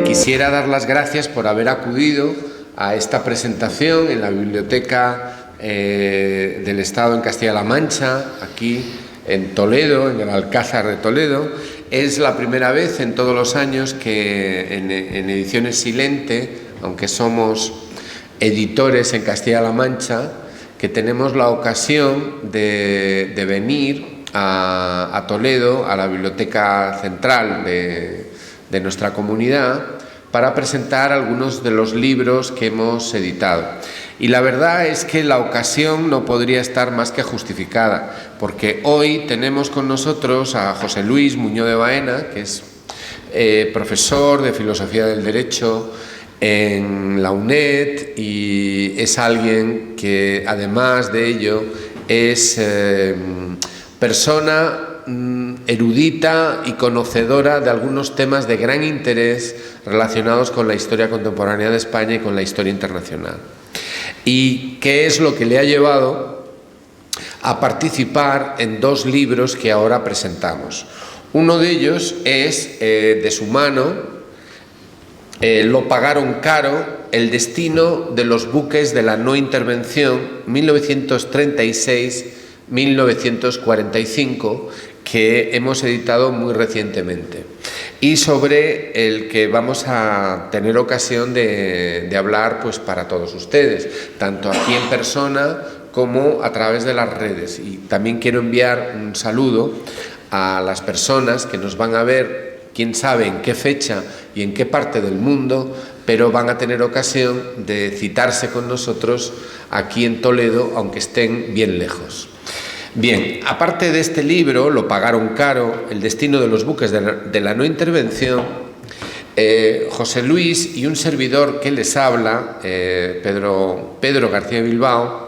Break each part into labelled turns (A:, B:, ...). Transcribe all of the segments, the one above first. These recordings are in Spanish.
A: Quisiera dar las gracias por haber acudido a esta presentación en la Biblioteca del Estado en Castilla-La Mancha, aquí en Toledo, en el Alcázar de Toledo. Es la primera vez en todos los años que en Ediciones Silente, aunque somos editores en Castilla-La Mancha, que tenemos la ocasión de venir a Toledo, a la Biblioteca Central de nuestra comunidad, para presentar algunos de los libros que hemos editado. Y la verdad es que la ocasión no podría estar más que justificada, porque hoy tenemos con nosotros a José Luis Muñoz de Baena, que es profesor de Filosofía del Derecho en la UNED, y es alguien que, además de ello, es persona erudita y conocedora de algunos temas de gran interés relacionados con la historia contemporánea de España y con la historia internacional. ¿Y qué es lo que le ha llevado a participar en dos libros que ahora presentamos? Uno de ellos es de su mano, Lo pagaron caro, el destino de los buques de la no intervención 1936-1945, que hemos editado muy recientemente, y sobre el que vamos a tener ocasión de hablar pues para todos ustedes, tanto aquí en persona como a través de las redes. Y también quiero enviar un saludo a las personas que nos van a ver, quién sabe en qué fecha y en qué parte del mundo, pero van a tener ocasión de citarse con nosotros aquí en Toledo, aunque estén bien lejos. Bien, aparte de este libro, Lo pagaron caro, el destino de los buques de la no intervención, José Luis y un servidor que les habla, Pedro García Bilbao,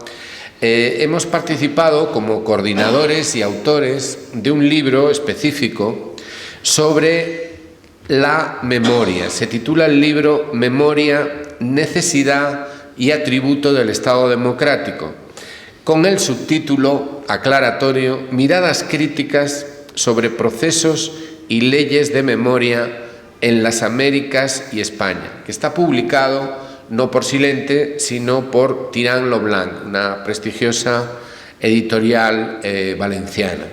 A: hemos participado como coordinadores y autores de un libro específico sobre la memoria. Se titula el libro Memoria, necesidad y atributo del Estado democrático, con el subtítulo aclaratorio Miradas críticas sobre procesos y leyes de memoria en las Américas y España, que está publicado no por Silente, sino por Tirán lo Blanc, una prestigiosa editorial valenciana.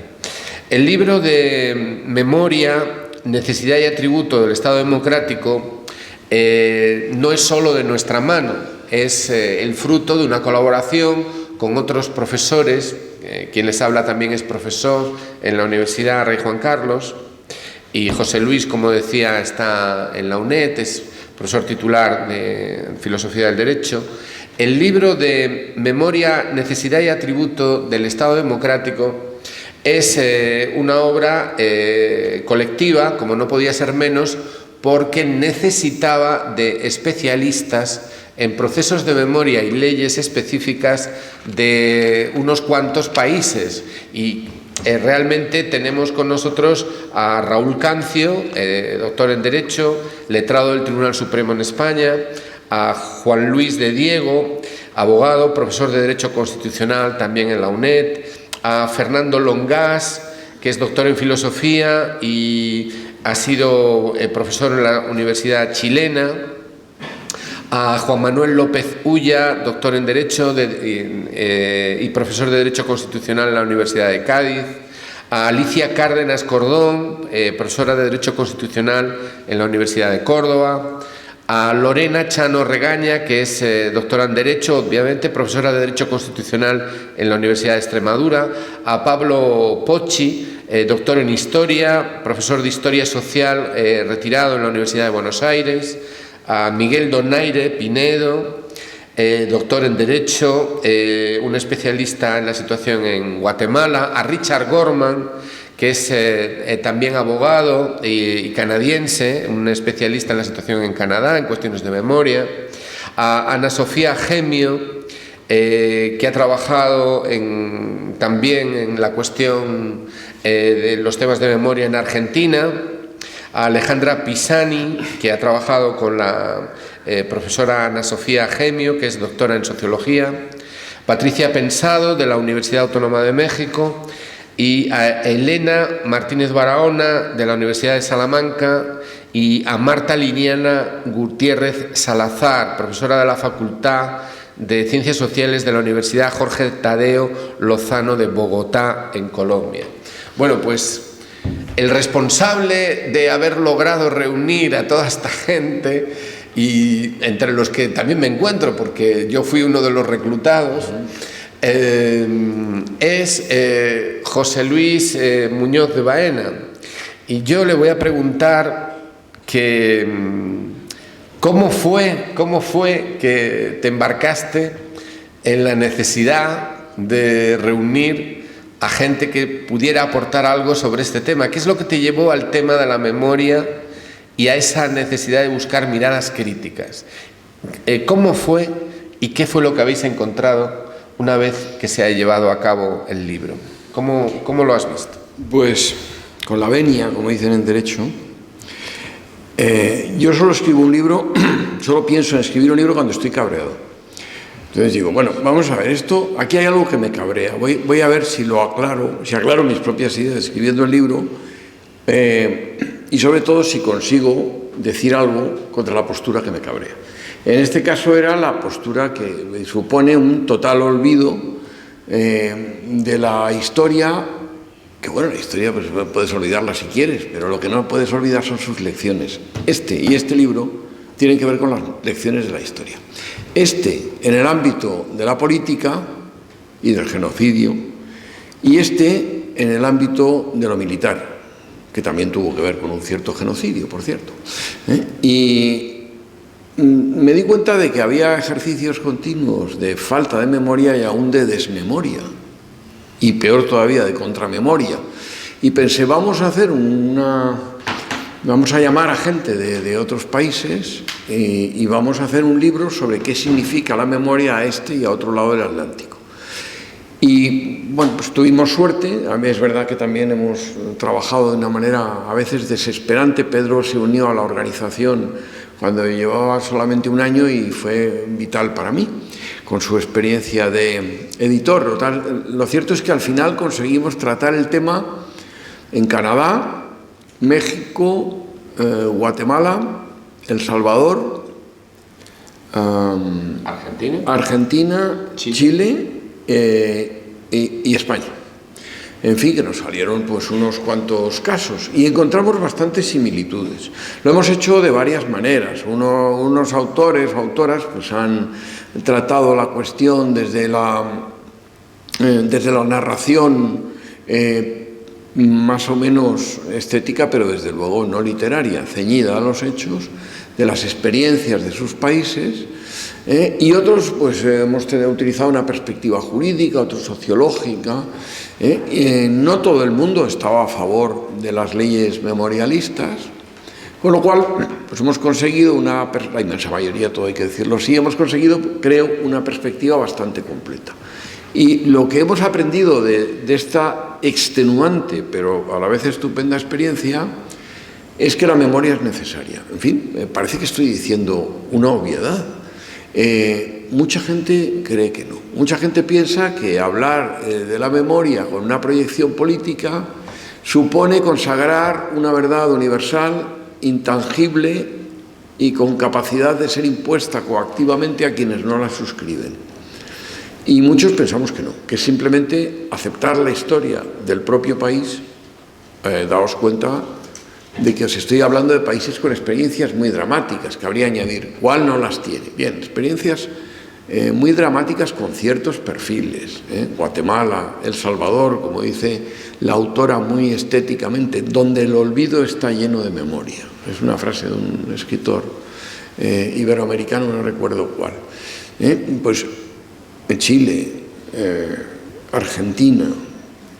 A: El libro de Memoria, necesidad y atributo del Estado democrático no es solo de nuestra mano, es el fruto de una colaboración con otros profesores. Quien les habla también es profesor en la Universidad Rey Juan Carlos, y José Luis, como decía, está en la UNED, es profesor titular de Filosofía del Derecho. El libro de Memoria, necesidad y atributo del Estado democrático es una obra colectiva, como no podía ser menos, porque necesitaba de especialistas en procesos de memoria y leyes específicas de unos cuantos países. Y realmente tenemos con nosotros a Raúl Cancio, doctor en Derecho, letrado del Tribunal Supremo en España, a Juan Luis de Diego, abogado, profesor de Derecho Constitucional también en la UNED, a Fernando Longás, que es doctor en Filosofía y ha sido profesor en la Universidad Chilena, a Juan Manuel López Ulla, doctor en Derecho y profesor de Derecho Constitucional en la Universidad de Cádiz, a Alicia Cárdenas Cordón, profesora de Derecho Constitucional en la Universidad de Córdoba, a Lorena Chano Regaña, que es doctora en Derecho, obviamente, profesora de Derecho Constitucional en la Universidad de Extremadura, a Pablo Pocci, doctor en Historia, profesor de Historia Social, retirado en la Universidad de Buenos Aires, a Miguel Donaire Pinedo, doctor en Derecho, un especialista en la situación en Guatemala, a Richard Gorman, que es también abogado y canadiense, un especialista en la situación en Canadá, en cuestiones de memoria, a Ana Sofía Gemio, que ha trabajado también en la cuestión de los temas de memoria en Argentina, a Alejandra Pisani, que ha trabajado con la profesora Ana Sofía Gemio, que es doctora en Sociología, Patricia Pensado, de la Universidad Autónoma de México, y a Elena Martínez Barahona, de la Universidad de Salamanca, y a Marta Liniana Gutiérrez Salazar, profesora de la Facultad de Ciencias Sociales de la Universidad Jorge Tadeo Lozano de Bogotá, en Colombia. Bueno, pues el responsable de haber logrado reunir a toda esta gente, y entre los que también me encuentro, porque yo fui uno de los reclutados, es José Luis Muñoz de Baena. Y yo le voy a preguntar que ¿cómo fue que te embarcaste en la necesidad de reunir a gente que pudiera aportar algo sobre este tema? ¿Qué es lo que te llevó al tema de la memoria y a esa necesidad de buscar miradas críticas? ¿Cómo fue y qué fue lo que habéis encontrado una vez que se ha llevado a cabo el libro? ¿Cómo lo has visto?
B: Pues con la venia, como dicen en Derecho. Yo solo escribo un libro, solo pienso en escribir un libro cuando estoy cabreado. Entonces digo, bueno, vamos a ver, aquí hay algo que me cabrea, voy a ver si lo aclaro, si aclaro mis propias ideas escribiendo el libro, y sobre todo si consigo decir algo contra la postura que me cabrea. En este caso era la postura que supone un total olvido de la historia, que bueno, la historia pues puedes olvidarla si quieres, pero lo que no puedes olvidar son sus lecciones. Este libro tienen que ver con las lecciones de la historia. En el ámbito de la política y del genocidio, y en el ámbito de lo militar, que también tuvo que ver con un cierto genocidio, por cierto. Y me di cuenta de que había ejercicios continuos de falta de memoria y aún de desmemoria, y peor todavía, de contramemoria. Y pensé, vamos a llamar a gente de otros países y vamos a hacer un libro sobre qué significa la memoria a este y a otro lado del Atlántico. Y bueno, pues tuvimos suerte. A mí es verdad que también hemos trabajado de una manera a veces desesperante. Pedro se unió a la organización cuando llevaba solamente un año y fue vital para mí, con su experiencia de editor. Lo cierto es que al final conseguimos tratar el tema en Canadá, México, Guatemala, El Salvador, Argentina, Chile y España. En fin, que nos salieron pues unos cuantos casos y encontramos bastantes similitudes. Lo hemos hecho de varias maneras. Unos autores o autoras pues han tratado la cuestión desde la narración más o menos estética, pero desde luego no literaria, ceñida a los hechos, de las experiencias de sus países, y otros pues hemos utilizado una perspectiva jurídica, otros sociológica. No todo el mundo estaba a favor de las leyes memorialistas, con lo cual pues hemos conseguido la inmensa mayoría, todo hay que decirlo así, hemos conseguido, creo, una perspectiva bastante completa. Y lo que hemos aprendido de esta extenuante, pero a la vez estupenda experiencia, es que la memoria es necesaria. En fin, me parece que estoy diciendo una obviedad. Mucha gente cree que no. Mucha gente piensa que hablar de la memoria con una proyección política supone consagrar una verdad universal, intangible y con capacidad de ser impuesta coactivamente a quienes no la suscriben. Y muchos pensamos que no, que es simplemente aceptar la historia del propio país. Daos cuenta de que os estoy hablando de países con experiencias muy dramáticas, que habría que añadir. ¿Cuál no las tiene? Bien, experiencias muy dramáticas con ciertos perfiles. Guatemala, El Salvador, como dice la autora muy estéticamente, donde el olvido está lleno de memoria. Es una frase de un escritor iberoamericano, no recuerdo cuál. Pues Chile, Argentina,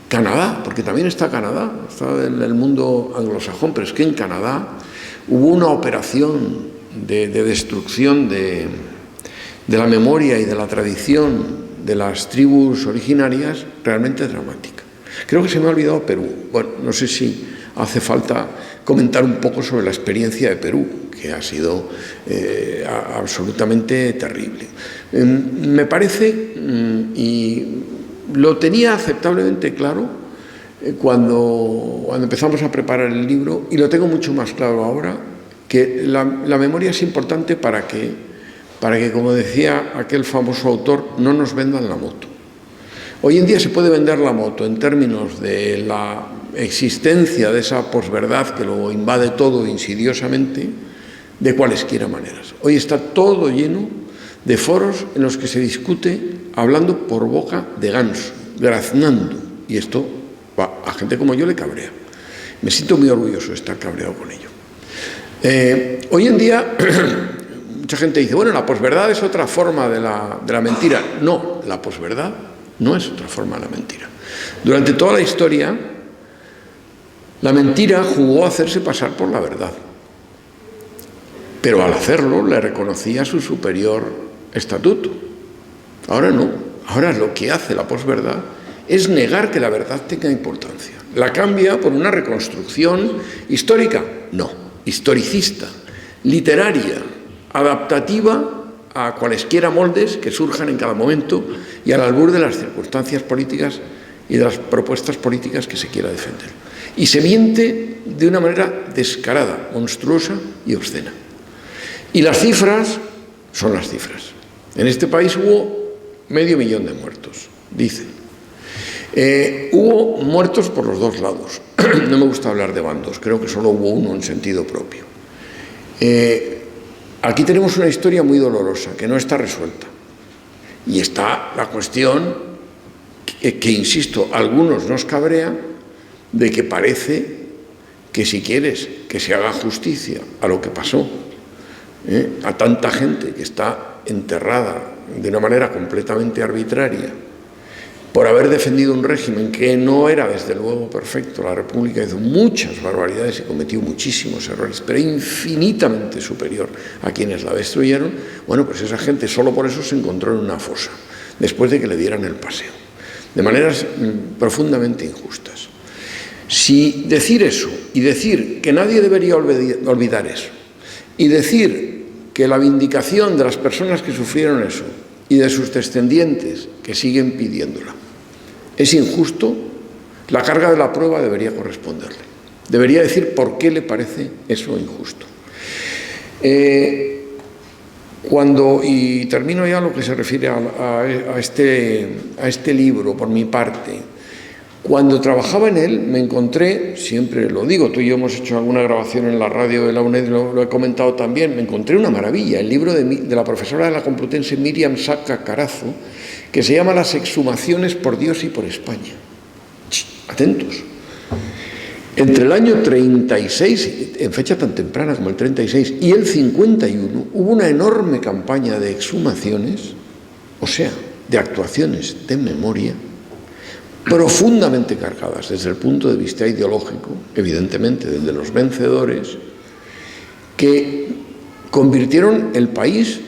B: Canadá, porque también está Canadá, está en el mundo anglosajón, pero es que en Canadá hubo una operación de destrucción de la memoria y de la tradición de las tribus originarias realmente dramática. Creo que se me ha olvidado Perú. Bueno, no sé si hace falta comentar un poco sobre la experiencia de Perú, que ha sido absolutamente terrible. Me parece, y lo tenía aceptablemente claro cuando empezamos a preparar el libro, y lo tengo mucho más claro ahora, que la memoria es importante para que, como decía aquel famoso autor, no nos vendan la moto. Hoy en día se puede vender la moto en términos de la existencia de esa posverdad que lo invade todo insidiosamente, de cualesquiera maneras. Hoy está todo lleno de foros en los que se discute hablando por boca de ganso, graznando, y esto a gente como yo le cabrea. Me siento muy orgulloso de estar cabreado con ello. Hoy en día mucha gente dice, bueno, la posverdad es otra forma de la mentira. No, la posverdad no es otra forma de la mentira. Durante toda la historia, la mentira jugó a hacerse pasar por la verdad. Pero al hacerlo le reconocía su superior estatuto. Ahora no. Ahora lo que hace la posverdad es negar que la verdad tenga importancia. La cambia por una reconstrucción histórica. No, historicista, literaria, adaptativa a cualesquiera moldes que surjan en cada momento y al albur de las circunstancias políticas y de las propuestas políticas que se quiera defender. Y se miente de una manera descarada, monstruosa y obscena. Y las cifras son las cifras. En este país hubo 500.000 de muertos, dicen. Hubo muertos por los dos lados. No me gusta hablar de bandos, creo que solo hubo uno en sentido propio. Aquí tenemos una historia muy dolorosa que no está resuelta. Y está la cuestión que insisto, a algunos nos cabrea de que parece que si quieres que se haga justicia a lo que pasó, a tanta gente que está enterrada de una manera completamente arbitraria por haber defendido un régimen que no era desde luego perfecto. La República hizo muchas barbaridades y cometió muchísimos errores, pero infinitamente superior a quienes la destruyeron. Bueno, pues esa gente solo por eso se encontró en una fosa, después de que le dieran el paseo, de maneras profundamente injustas. Si decir eso y decir que nadie debería olvidar eso y decir que la vindicación de las personas que sufrieron eso y de sus descendientes que siguen pidiéndola es injusto, la carga de la prueba debería corresponderle. Debería decir por qué le parece eso injusto. Y termino ya lo que se refiere a este libro, por mi parte. Cuando trabajaba en él me encontré, siempre lo digo, tú y yo hemos hecho alguna grabación en la radio de la UNED, lo he comentado también, me encontré una maravilla, el libro de la profesora de la Complutense Míriam Saca Carazo, que se llama Las exhumaciones por Dios y por España. Atentos. Entre el año 36, en fecha tan temprana como el 36, y el 51, hubo una enorme campaña de exhumaciones, o sea, de actuaciones de memoria, profundamente cargadas desde el punto de vista ideológico, evidentemente del de los vencedores, que convirtieron el país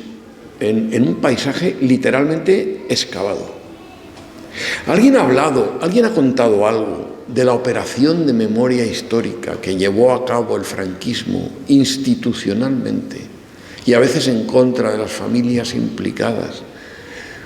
B: en un paisaje literalmente excavado. ¿Alguien ha contado algo de la operación de memoria histórica que llevó a cabo el franquismo institucionalmente y a veces en contra de las familias implicadas,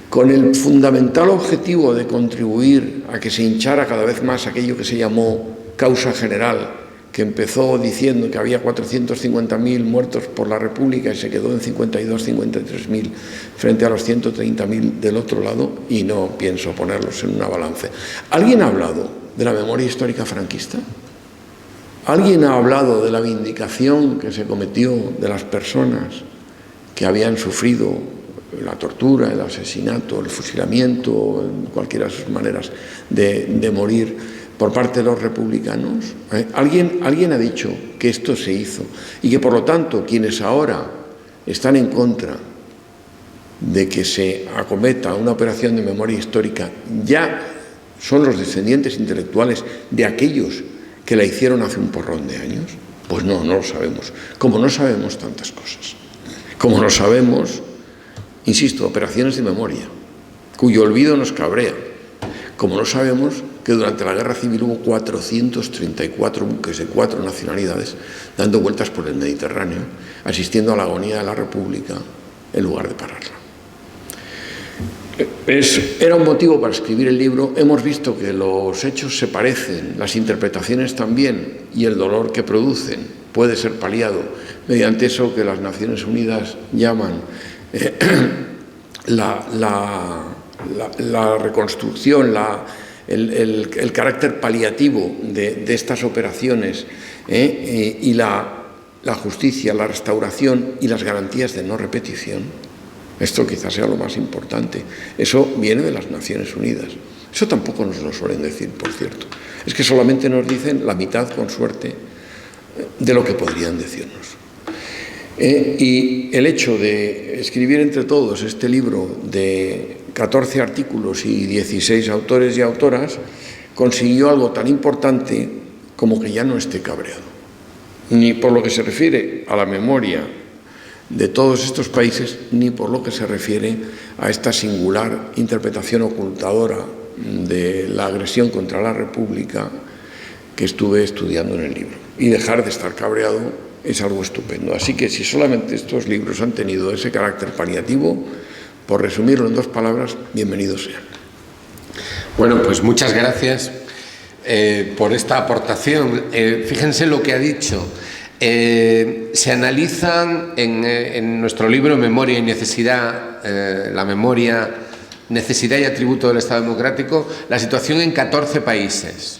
B: con el fundamental objetivo de contribuir a que se hinchara cada vez más aquello que se llamó causa general, que empezó diciendo que había 450.000 muertos por la República y se quedó en 53.000 frente a los 130.000 del otro lado, y no pienso ponerlos en una balanza? ¿Alguien ha hablado de la memoria histórica franquista? ¿Alguien ha hablado de la vindicación que se cometió de las personas que habían sufrido la tortura, el asesinato, el fusilamiento, cualquiera de sus maneras de morir por parte de los republicanos? ¿Alguien ha dicho que esto se hizo y que por lo tanto quienes ahora están en contra de que se acometa una operación de memoria histórica ya son los descendientes intelectuales de aquellos que la hicieron hace un porrón de años? Pues no lo sabemos. Como no sabemos tantas cosas. Como no sabemos, insisto, operaciones de memoria, cuyo olvido nos cabrea. Como no sabemos que durante la Guerra Civil hubo 434 buques de 4 nacionalidades dando vueltas por el Mediterráneo, asistiendo a la agonía de la República en lugar de pararla. Era un motivo para escribir el libro. Hemos visto que los hechos se parecen, las interpretaciones también, y el dolor que producen puede ser paliado mediante eso que las Naciones Unidas llaman la reconstrucción, el carácter paliativo de estas operaciones, y la justicia, la restauración y las garantías de no repetición. Esto quizás sea lo más importante. Eso viene de las Naciones Unidas. Eso tampoco nos lo suelen decir, por cierto. Es que solamente nos dicen la mitad, con suerte, de lo que podrían decirnos. Y el hecho de escribir entre todos este libro de 14 artículos y 16 autores y autoras consiguió algo tan importante como que ya no esté cabreado, ni por lo que se refiere a la memoria de todos estos países, ni por lo que se refiere a esta singular interpretación ocultadora de la agresión contra la República que estuve estudiando en el libro. Y dejar de estar cabreado es algo estupendo. Así que si solamente estos libros han tenido ese carácter paliativo, por resumirlo en 2 palabras, bienvenidos sean.
A: Bueno, pues muchas gracias por esta aportación. Fíjense lo que ha dicho. Se analizan en nuestro libro Memoria y Necesidad, la memoria, necesidad y atributo del Estado democrático, la situación en 14 países.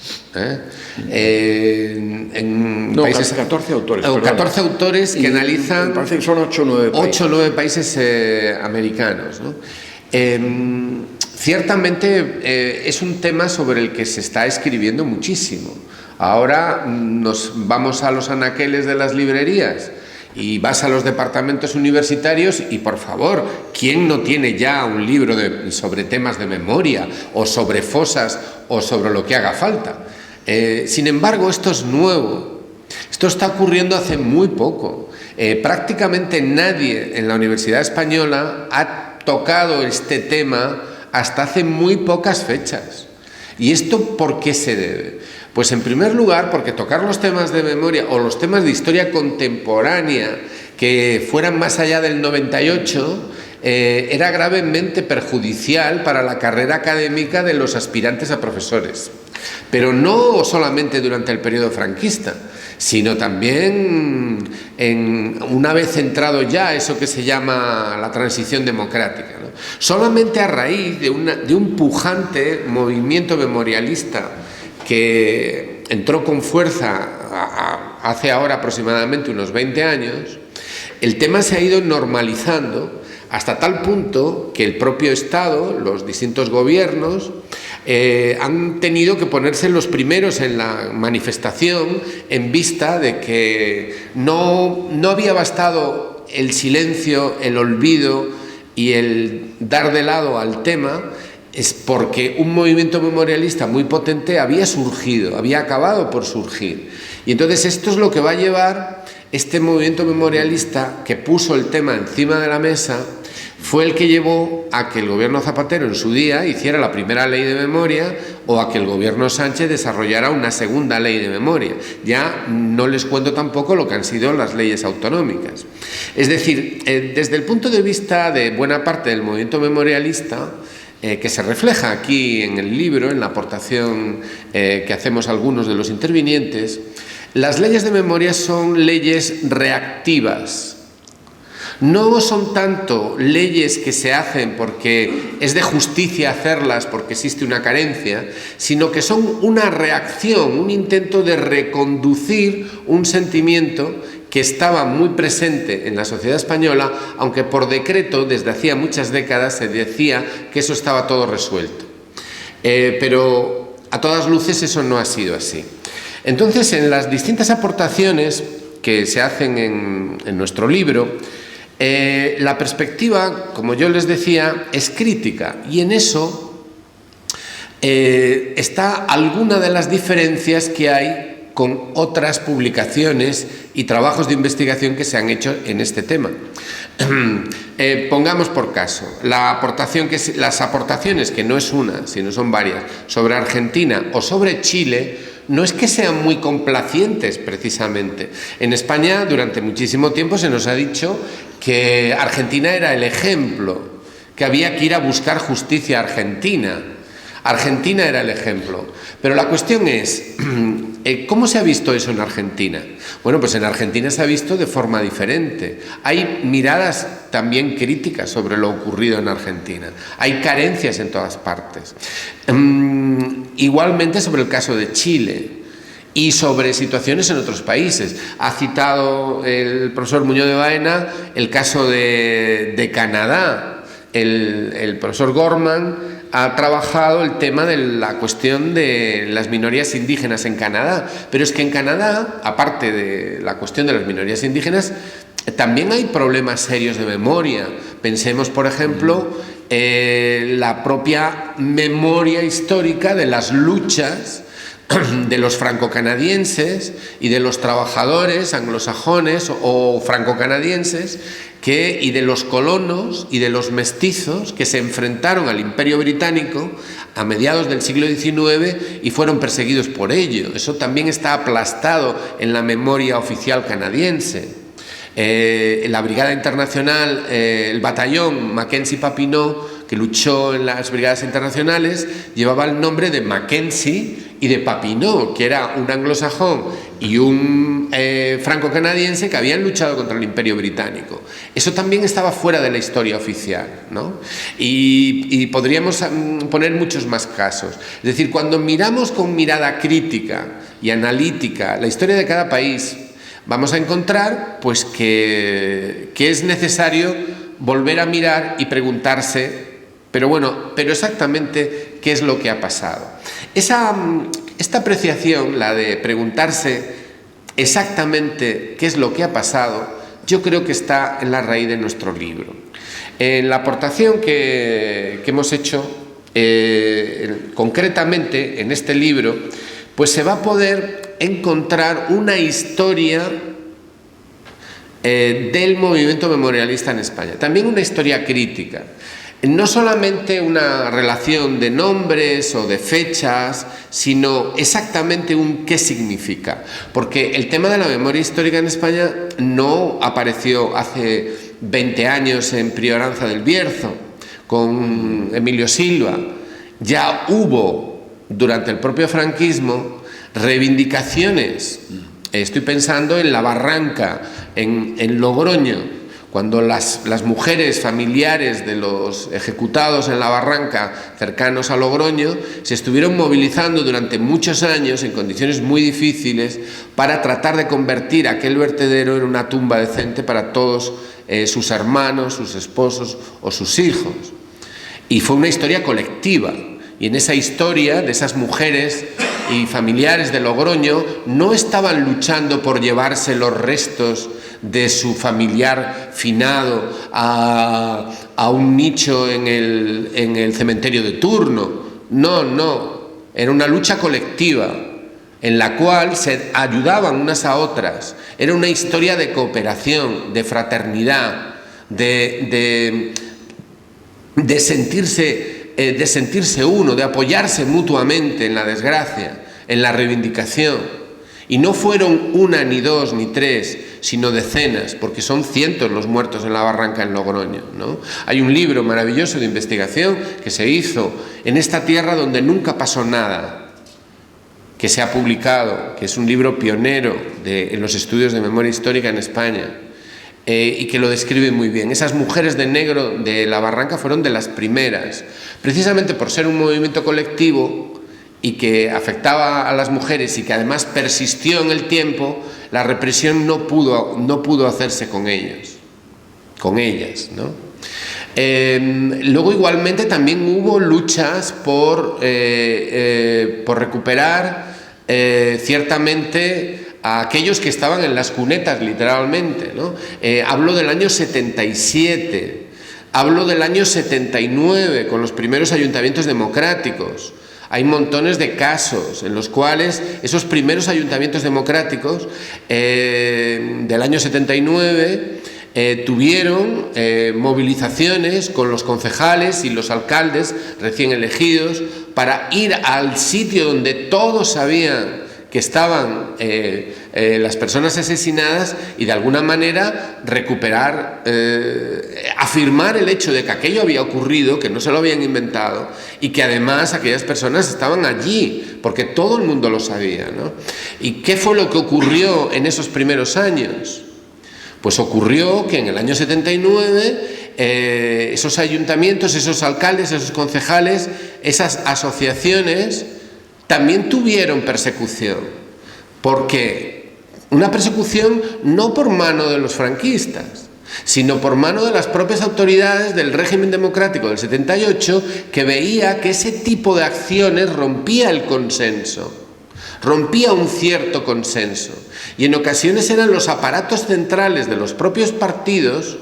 B: Países, 14 autores.
A: 14 autores que analizan.
B: Me parece que son 8 o 9 países.
A: 8 o 9 países americanos, ¿no? Ciertamente es un tema sobre el que se está escribiendo muchísimo. Ahora nos vamos a los anaqueles de las librerías y vas a los departamentos universitarios y, por favor, ¿quién no tiene ya un libro sobre temas de memoria o sobre fosas o sobre lo que haga falta? Sin embargo, esto es nuevo. Esto está ocurriendo hace muy poco. Prácticamente nadie en la Universidad Española ha tocado este tema hasta hace muy pocas fechas. ¿Y esto por qué se debe? Pues en primer lugar porque tocar los temas de memoria o los temas de historia contemporánea que fueran más allá del 98 era gravemente perjudicial para la carrera académica de los aspirantes a profesores. Pero no solamente durante el periodo franquista, sino también una vez entrado ya eso que se llama la transición democrática, ¿no? Solamente a raíz de un pujante movimiento memorialista que entró con fuerza hace ahora aproximadamente unos 20 años, el tema se ha ido normalizando hasta tal punto que el propio Estado, los distintos gobiernos, han tenido que ponerse los primeros en la manifestación en vista de que no había bastado el silencio, el olvido y el dar de lado al tema. Es porque un movimiento memorialista muy potente había surgido, había acabado por surgir. Y entonces esto es lo que va a llevar este movimiento memorialista que puso el tema encima de la mesa, fue el que llevó a que el gobierno Zapatero en su día hiciera la primera ley de memoria o a que el gobierno Sánchez desarrollara una segunda ley de memoria. Ya no les cuento tampoco lo que han sido las leyes autonómicas. Es decir, desde el punto de vista de buena parte del movimiento memorialista, que se refleja aquí en el libro, en la aportación que hacemos algunos de los intervinientes, las leyes de memoria son leyes reactivas. No son tanto leyes que se hacen porque es de justicia hacerlas porque existe una carencia, sino que son una reacción, un intento de reconducir un sentimiento que estaba muy presente en la sociedad española, aunque por decreto desde hacía muchas décadas se decía que eso estaba todo resuelto. Pero a todas luces eso no ha sido así. Entonces, en las distintas aportaciones que se hacen en nuestro libro, la perspectiva, como yo les decía, es crítica, y en eso está alguna de las diferencias que hay con otras publicaciones y trabajos de investigación que se han hecho en este tema. Pongamos por caso las aportaciones, que no es una, sino son varias, sobre Argentina o sobre Chile, no es que sean muy complacientes precisamente. En España durante muchísimo tiempo se nos ha dicho que Argentina era el ejemplo, que había que ir a buscar justicia argentina. Argentina era el ejemplo. Pero la cuestión es, ¿cómo se ha visto eso en Argentina? Bueno, pues en Argentina se ha visto de forma diferente. Hay miradas también críticas sobre lo ocurrido en Argentina. Hay carencias en todas partes. Igualmente sobre el caso de Chile y sobre situaciones en otros países. Ha citado el profesor Muñoz de Baena el caso de Canadá. El profesor Gorman ha trabajado el tema de la cuestión de las minorías indígenas en Canadá, pero es que en Canadá, aparte de la cuestión de las minorías indígenas, también hay problemas serios de memoria. Pensemos, por ejemplo, la propia memoria histórica de las luchas de los franco-canadienses y de los trabajadores anglosajones o franco-canadienses y de los colonos y de los mestizos que se enfrentaron al Imperio Británico a mediados del siglo XIX y fueron perseguidos por ello. Eso también está aplastado en la memoria oficial canadiense. La Brigada Internacional, el batallón Mackenzie-Papineau, que luchó en las brigadas internacionales, llevaba el nombre de Mackenzie y de Papineau, que era un anglosajón y un franco-canadiense que habían luchado contra el Imperio Británico. Eso también estaba fuera de la historia oficial, ¿no? Y podríamos poner muchos más casos. Es decir, cuando miramos con mirada crítica y analítica la historia de cada país, vamos a encontrar pues que es necesario volver a mirar y preguntarse, pero exactamente qué es lo que ha pasado. Esta apreciación, la de preguntarse exactamente qué es lo que ha pasado, yo creo que está en la raíz de nuestro libro. En la aportación que hemos hecho, concretamente en este libro, pues se va a poder encontrar una historia del movimiento memorialista en España, también una historia crítica. No solamente una relación de nombres o de fechas, sino exactamente un qué significa. Porque el tema de la memoria histórica en España no apareció hace 20 años en Prioranza del Bierzo, con Emilio Silva. Ya hubo, durante el propio franquismo, reivindicaciones. Estoy pensando en La Barranca, en Logroño, cuando las mujeres familiares de los ejecutados en La Barranca, cercanos a Logroño, se estuvieron movilizando durante muchos años en condiciones muy difíciles para tratar de convertir aquel vertedero en una tumba decente para todos sus hermanos, sus esposos o sus hijos. Y fue una historia colectiva. Y en esa historia de esas mujeres y familiares de Logroño no estaban luchando por llevarse los restos de su familiar finado a un nicho en el cementerio de turno. No, era una lucha colectiva en la cual se ayudaban unas a otras. Era una historia de cooperación, de fraternidad, de sentirse uno, de apoyarse mutuamente en la desgracia, en la reivindicación. Y no fueron una, ni dos, ni tres, sino decenas, porque son cientos los muertos en La Barranca, en Logroño, ¿no? Hay un libro maravilloso de investigación que se hizo en esta tierra donde nunca pasó nada, que se ha publicado, que es un libro pionero en los estudios de memoria histórica en España, y que lo describe muy bien. Esas mujeres de negro de La Barranca fueron de las primeras, precisamente por ser un movimiento colectivo y que afectaba a las mujeres y que además persistió en el tiempo. La represión no pudo hacerse con ellas, ¿no? Luego igualmente también hubo luchas por recuperar ciertamente a aquellos que estaban en las cunetas, literalmente, ¿no? Hablo del año 77, hablo del año 79 con los primeros ayuntamientos democráticos. Hay montones de casos en los cuales esos primeros ayuntamientos democráticos del año 79 tuvieron movilizaciones con los concejales y los alcaldes recién elegidos para ir al sitio donde todos sabían que estaban las personas asesinadas y de alguna manera recuperar, afirmar el hecho de que aquello había ocurrido, que no se lo habían inventado y que además aquellas personas estaban allí, porque todo el mundo lo sabía, ¿no? ¿Y qué fue lo que ocurrió en esos primeros años? Pues ocurrió que en el año 79 esos ayuntamientos, esos alcaldes, esos concejales, esas asociaciones también tuvieron persecución, porque una persecución no por mano de los franquistas, sino por mano de las propias autoridades del régimen democrático del 78, que veía que ese tipo de acciones rompía el consenso, rompía un cierto consenso, y en ocasiones eran los aparatos centrales de los propios partidos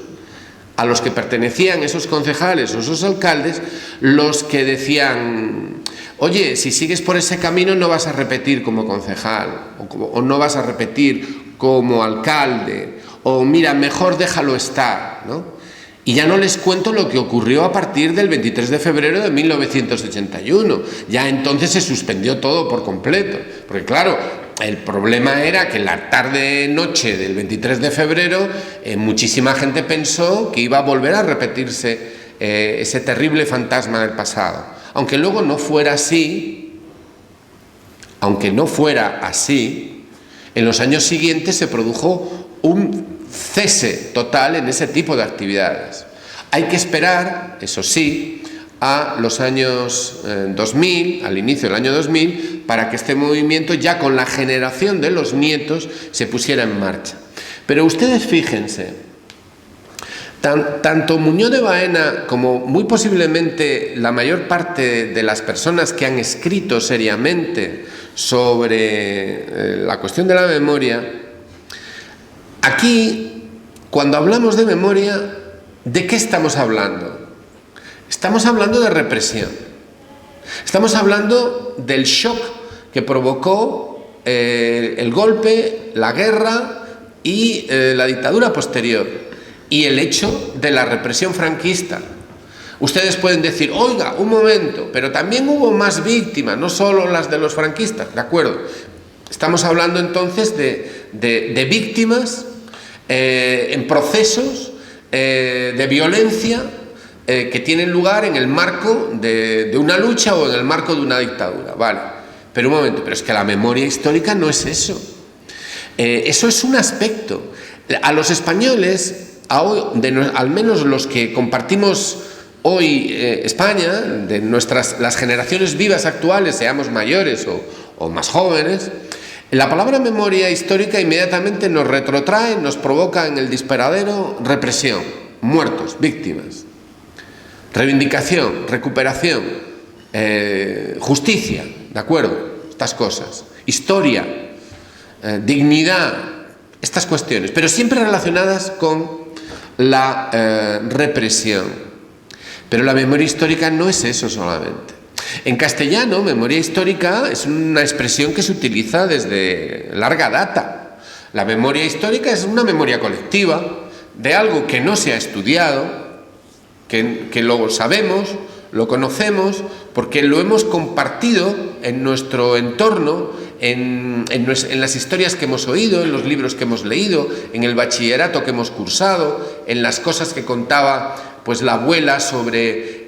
A: a los que pertenecían esos concejales o esos alcaldes los que decían: oye, si sigues por ese camino no vas a repetir como concejal, o no vas a repetir como alcalde, o mira, mejor déjalo estar, ¿no? Y ya no les cuento lo que ocurrió a partir del 23 de febrero de 1981. Ya entonces se suspendió todo por completo. Porque claro, el problema era que en la tarde-noche del 23 de febrero muchísima gente pensó que iba a volver a repetirse ese terrible fantasma del pasado. Aunque luego no fuera así, en los años siguientes se produjo un cese total en ese tipo de actividades. Hay que esperar, eso sí, a los años 2000, al inicio del año 2000, para que este movimiento, ya con la generación de los nietos, se pusiera en marcha. Pero ustedes fíjense, tanto Muñoz de Baena como muy posiblemente la mayor parte de las personas que han escrito seriamente sobre la cuestión de la memoria, aquí, cuando hablamos de memoria, ¿de qué estamos hablando? Estamos hablando de represión. Estamos hablando del shock que provocó el golpe, la guerra y la dictadura posterior, y el hecho de la represión franquista. Ustedes pueden decir: oiga, un momento, pero también hubo más víctimas, no solo las de los franquistas, ¿de acuerdo? Estamos hablando entonces de víctimas en procesos de violencia que tienen lugar en el marco de una lucha o en el marco de una dictadura, ¿vale? Pero un momento, pero es que la memoria histórica no es eso. Eso es un aspecto. A los españoles, al menos los que compartimos hoy España, de las generaciones vivas actuales, seamos mayores o más jóvenes, la palabra memoria histórica inmediatamente nos retrotrae, nos provoca en el disparadero represión, muertos, víctimas, reivindicación, recuperación, justicia, ¿de acuerdo? Estas cosas, historia, dignidad, estas cuestiones, pero siempre relacionadas con la represión. Pero la memoria histórica no es eso solamente. En castellano, memoria histórica es una expresión que se utiliza desde larga data. La memoria histórica es una memoria colectiva de algo que no se ha estudiado, que lo sabemos, lo conocemos, porque lo hemos compartido en nuestro entorno, en las historias que hemos oído, en los libros que hemos leído, en el bachillerato que hemos cursado, en las cosas que contaba pues la abuela sobre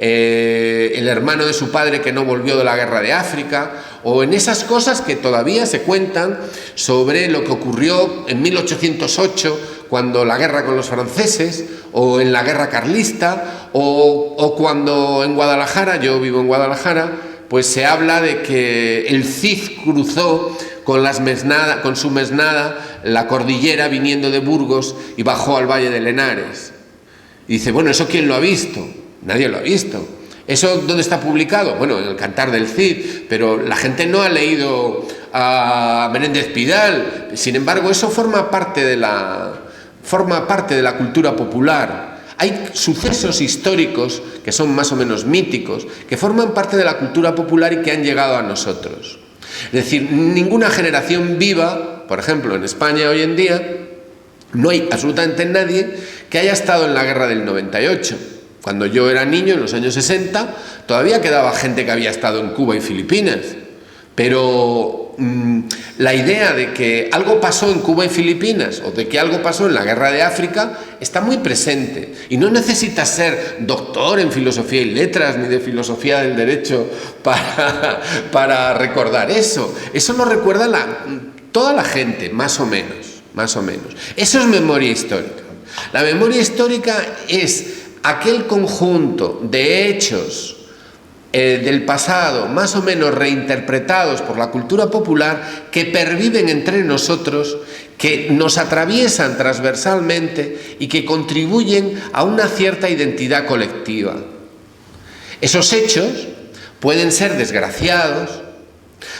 A: el hermano de su padre que no volvió de la guerra de África, o en esas cosas que todavía se cuentan sobre lo que ocurrió en 1808, cuando la guerra con los franceses, o en la guerra carlista, o cuando en Guadalajara, yo vivo en Guadalajara, pues se habla de que el Cid cruzó con su mesnada la cordillera viniendo de Burgos y bajó al Valle de Lenares. Y dice, bueno, ¿eso quién lo ha visto? Nadie lo ha visto. ¿Eso dónde está publicado? Bueno, en el Cantar del Cid, pero la gente no ha leído a Menéndez Pidal. Sin embargo, eso forma parte de la cultura popular. Hay sucesos históricos que son más o menos míticos, que forman parte de la cultura popular y que han llegado a nosotros. Es decir, ninguna generación viva, por ejemplo, en España hoy en día, no hay absolutamente nadie que haya estado en la guerra del 98. Cuando yo era niño, en los años 60, todavía quedaba gente que había estado en Cuba y Filipinas. Pero la idea de que algo pasó en Cuba y Filipinas o de que algo pasó en la guerra de África está muy presente, y no necesitas ser doctor en filosofía y letras ni de filosofía del derecho para recordar eso. Eso lo recuerda toda la gente, más o menos. Eso es memoria histórica. La memoria histórica es aquel conjunto de hechos del pasado, más o menos reinterpretados por la cultura popular, que perviven entre nosotros, que nos atraviesan transversalmente y que contribuyen a una cierta identidad colectiva. Esos hechos pueden ser desgraciados,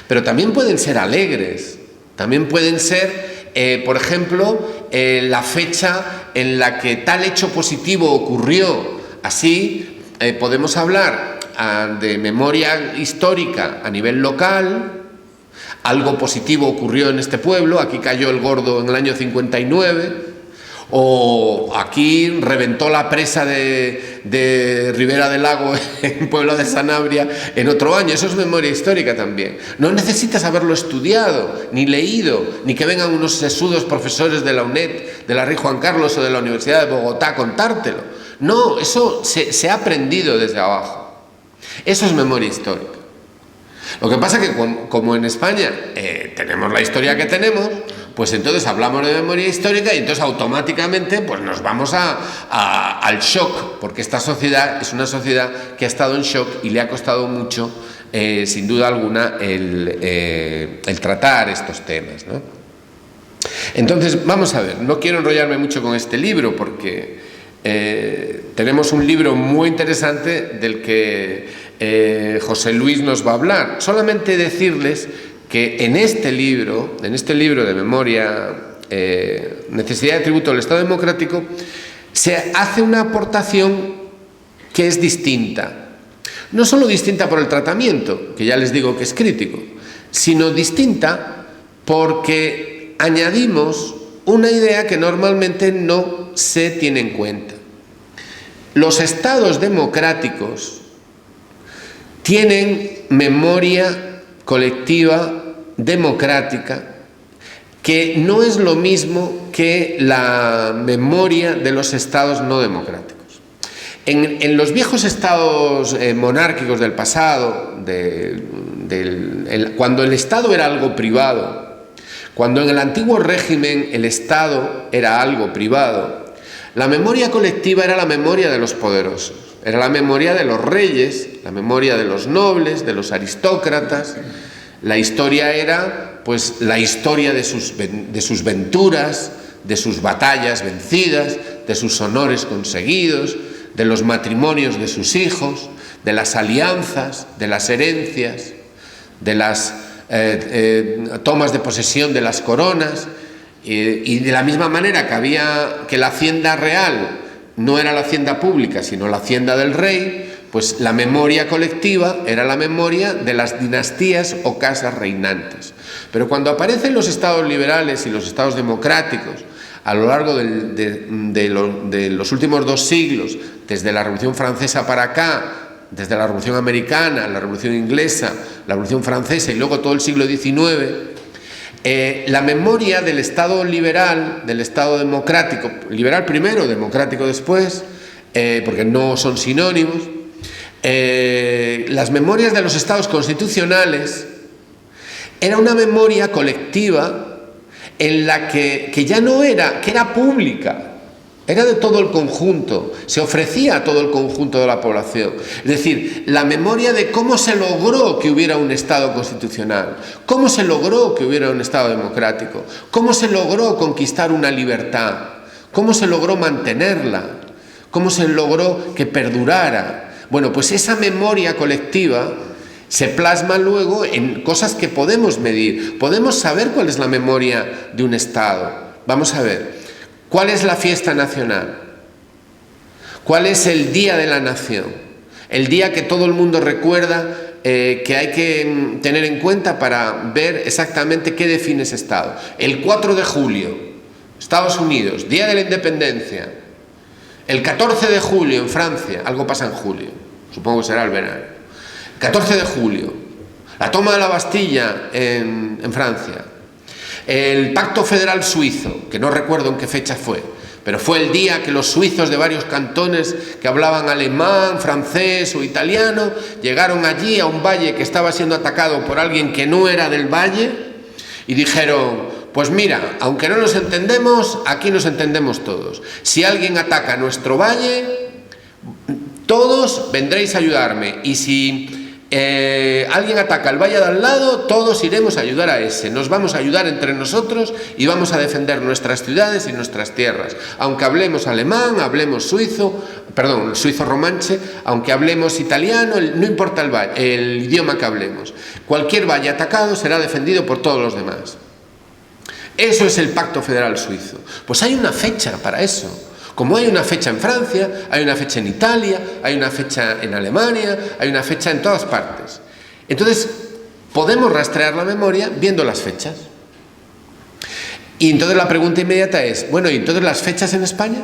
A: pero también pueden ser alegres, también pueden ser, por ejemplo, la fecha en la que tal hecho positivo ocurrió. Así podemos hablar de memoria histórica a nivel local. Algo positivo ocurrió en este pueblo, aquí cayó el Gordo en el año 59, o aquí reventó la presa de Ribera del Lago en Puebla de Sanabria en otro año. Eso es memoria histórica también. No necesitas haberlo estudiado, ni leído, ni que vengan unos sesudos profesores de la UNED, de la Rey Juan Carlos o de la Universidad de Bogotá a contártelo. No, eso se ha aprendido desde abajo. Eso es memoria histórica. Lo que pasa es que como en España tenemos la historia que tenemos, pues entonces hablamos de memoria histórica y entonces automáticamente pues nos vamos al shock, porque esta sociedad es una sociedad que ha estado en shock y le ha costado mucho, sin duda alguna, el tratar estos temas, ¿no? Entonces, vamos a ver, no quiero enrollarme mucho con este libro porque tenemos un libro muy interesante del que José Luis nos va a hablar. Solamente decirles que en este libro de memoria, necesidad de tributo del Estado democrático, se hace una aportación que es distinta. No solo distinta por el tratamiento, que ya les digo que es crítico, sino distinta porque añadimos una idea que normalmente no se tiene en cuenta. Los estados democráticos tienen memoria colectiva democrática, que no es lo mismo que la memoria de los estados no democráticos. En los viejos estados monárquicos del pasado, cuando el Estado era algo privado, cuando en el antiguo régimen el Estado era algo privado, la memoria colectiva era la memoria de los poderosos, era la memoria de los reyes, la memoria de los nobles, de los aristócratas. La historia era, pues, la historia de sus venturas, de sus batallas vencidas, de sus honores conseguidos, de los matrimonios de sus hijos, de las alianzas, de las herencias, de las tomas de posesión de las coronas, y de la misma manera que la hacienda real no era la hacienda pública, sino la hacienda del rey, pues la memoria colectiva era la memoria de las dinastías o casas reinantes. Pero cuando aparecen los estados liberales y los estados democráticos a lo largo de los últimos 2 siglos, desde la Revolución Francesa para acá, desde la Revolución Americana, la Revolución Inglesa, la Revolución Francesa y luego todo el siglo XIX, la memoria del Estado liberal, del Estado democrático, liberal primero, democrático después, porque no son sinónimos, las memorias de los estados constitucionales era una memoria colectiva en la que ya no era, que era pública, era de todo el conjunto, se ofrecía a todo el conjunto de la población. Es decir, la memoria de cómo se logró que hubiera un Estado constitucional, cómo se logró que hubiera un Estado democrático, cómo se logró conquistar una libertad, cómo se logró mantenerla, cómo se logró que perdurara. Bueno, pues esa memoria colectiva se plasma luego en cosas que podemos medir. Podemos saber cuál es la memoria de un Estado. Vamos a ver. ¿Cuál es la fiesta nacional? ¿Cuál es el Día de la Nación? El día que todo el mundo recuerda, que hay que tener en cuenta para ver exactamente qué define ese Estado. El 4 de julio, Estados Unidos, Día de la Independencia. El 14 de julio en Francia, algo pasa en julio, supongo que será el verano. 14 de julio, la toma de la Bastilla en Francia, el Pacto Federal Suizo, que no recuerdo en qué fecha fue, pero fue el día que los suizos de varios cantones que hablaban alemán, francés o italiano llegaron allí a un valle que estaba siendo atacado por alguien que no era del valle y dijeron: pues mira, aunque no nos entendemos, aquí nos entendemos todos. Si alguien ataca nuestro valle, todos vendréis a ayudarme, y si alguien ataca el valle de al lado, todos iremos a ayudar a ese. Nos vamos a ayudar entre nosotros y vamos a defender nuestras ciudades y nuestras tierras, aunque hablemos alemán, hablemos suizo romanche, aunque hablemos italiano, no importa el idioma que hablemos, cualquier valle atacado será defendido por todos los demás. Eso es el Pacto Federal Suizo. Pues hay una fecha para eso. Como hay una fecha en Francia, hay una fecha en Italia, hay una fecha en Alemania, hay una fecha en todas partes. Entonces, podemos rastrear la memoria viendo las fechas. Y entonces la pregunta inmediata es: bueno, ¿y entonces las fechas en España?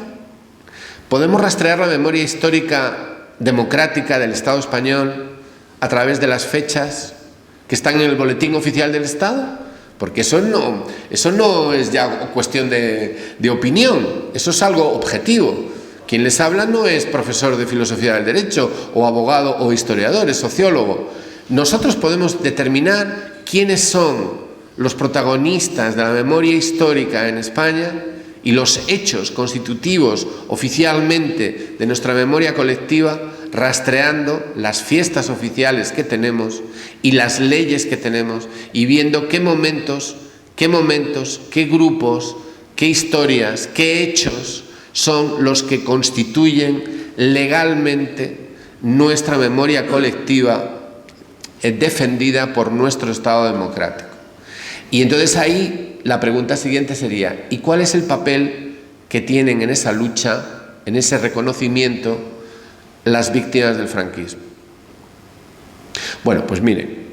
A: ¿Podemos rastrear la memoria histórica democrática del Estado español a través de las fechas que están en el Boletín Oficial del Estado? Porque eso no es ya cuestión de opinión, eso es algo objetivo. Quien les habla no es profesor de filosofía del derecho, o abogado, o historiador, es sociólogo. Nosotros podemos determinar quiénes son los protagonistas de la memoria histórica en España y los hechos constitutivos oficialmente de nuestra memoria colectiva, rastreando las fiestas oficiales que tenemos y las leyes que tenemos, y viendo qué momentos, qué grupos, qué historias, qué hechos son los que constituyen legalmente nuestra memoria colectiva defendida por nuestro Estado democrático. Y entonces ahí la pregunta siguiente sería: ¿y cuál es el papel que tienen en esa lucha, en ese reconocimiento, las víctimas del franquismo? Bueno, pues miren,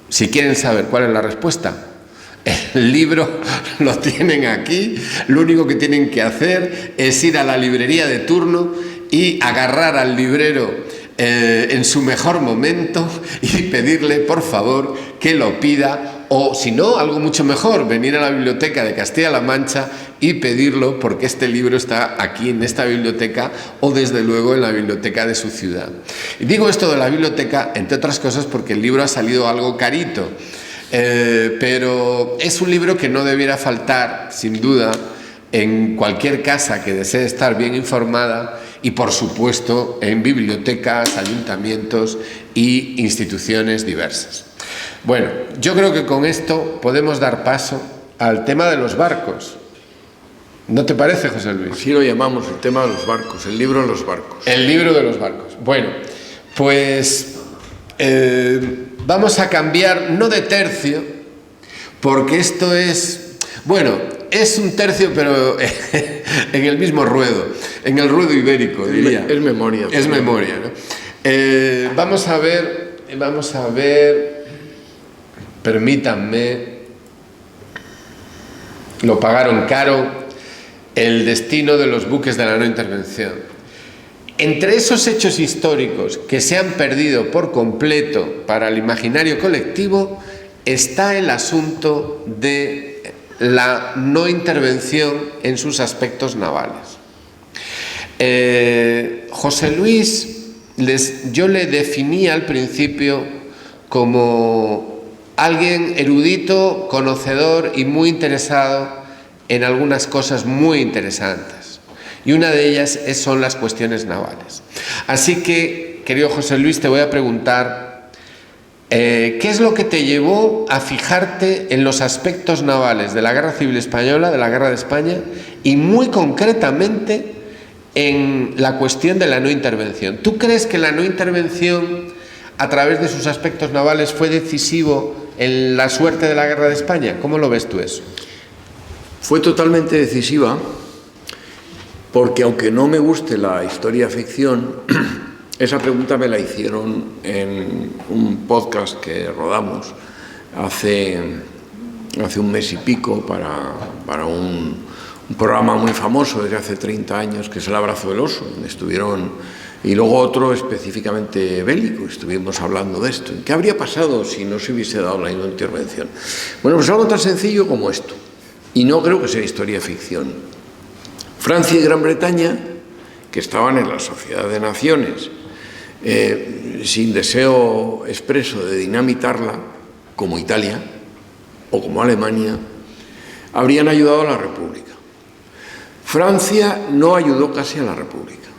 A: si quieren saber cuál es la respuesta, el libro lo tienen aquí. Lo único que tienen que hacer es ir a la librería de turno y agarrar al librero en su mejor momento y pedirle, por favor, que lo pida. O si no, algo mucho mejor, venir a la biblioteca de Castilla-La Mancha y pedirlo, porque este libro está aquí en esta biblioteca, o desde luego en la biblioteca de su ciudad. Y digo esto de la biblioteca, entre otras cosas, porque el libro ha salido algo carito, pero es un libro que no debiera faltar, sin duda, en cualquier casa que desee estar bien informada, y por supuesto en bibliotecas, ayuntamientos y instituciones diversas. Bueno, yo creo que con esto podemos dar paso al tema de los barcos. ¿No te parece, José Luis?
B: Así lo llamamos, el tema de los barcos, el libro de los barcos.
A: El libro de los barcos. Bueno, pues vamos a cambiar, no de tercio, porque esto es, bueno, es un tercio, pero en el mismo ruedo, en el ruedo ibérico, diría.
B: Es memoria.
A: Es memoria, ¿no? Vamos a ver, permítanme, lo pagaron caro, el destino de los buques de la no intervención. Entre esos hechos históricos que se han perdido por completo para el imaginario colectivo está el asunto de la no intervención en sus aspectos navales. José Luis, yo le definí al principio como alguien erudito, conocedor y muy interesado en algunas cosas muy interesantes. Y una de ellas son las cuestiones navales. Así que, querido José Luis, te voy a preguntar, ¿qué es lo que te llevó a fijarte en los aspectos navales de la Guerra Civil Española, de la Guerra de España, y muy concretamente en la cuestión de la no intervención? ¿Tú crees que la no intervención, a través de sus aspectos navales, fue decisivo en la suerte de la Guerra de España? ¿Cómo lo ves tú eso?
B: Fue totalmente decisiva, porque aunque no me guste la historia ficción, esa pregunta me la hicieron en un podcast que rodamos hace un mes y pico para un programa muy famoso desde hace 30 años, que es El Abrazo del Oso, donde estuvieron y luego otro específicamente bélico. Estuvimos hablando de esto. ¿Qué habría pasado si no se hubiese dado la intervención? Bueno, pues algo tan sencillo como esto, y no creo que sea historia ficción. Francia y Gran Bretaña, que estaban en la Sociedad de Naciones, sin deseo expreso de dinamitarla, como Italia o como Alemania, habrían ayudado a la República. Francia no ayudó casi a la República.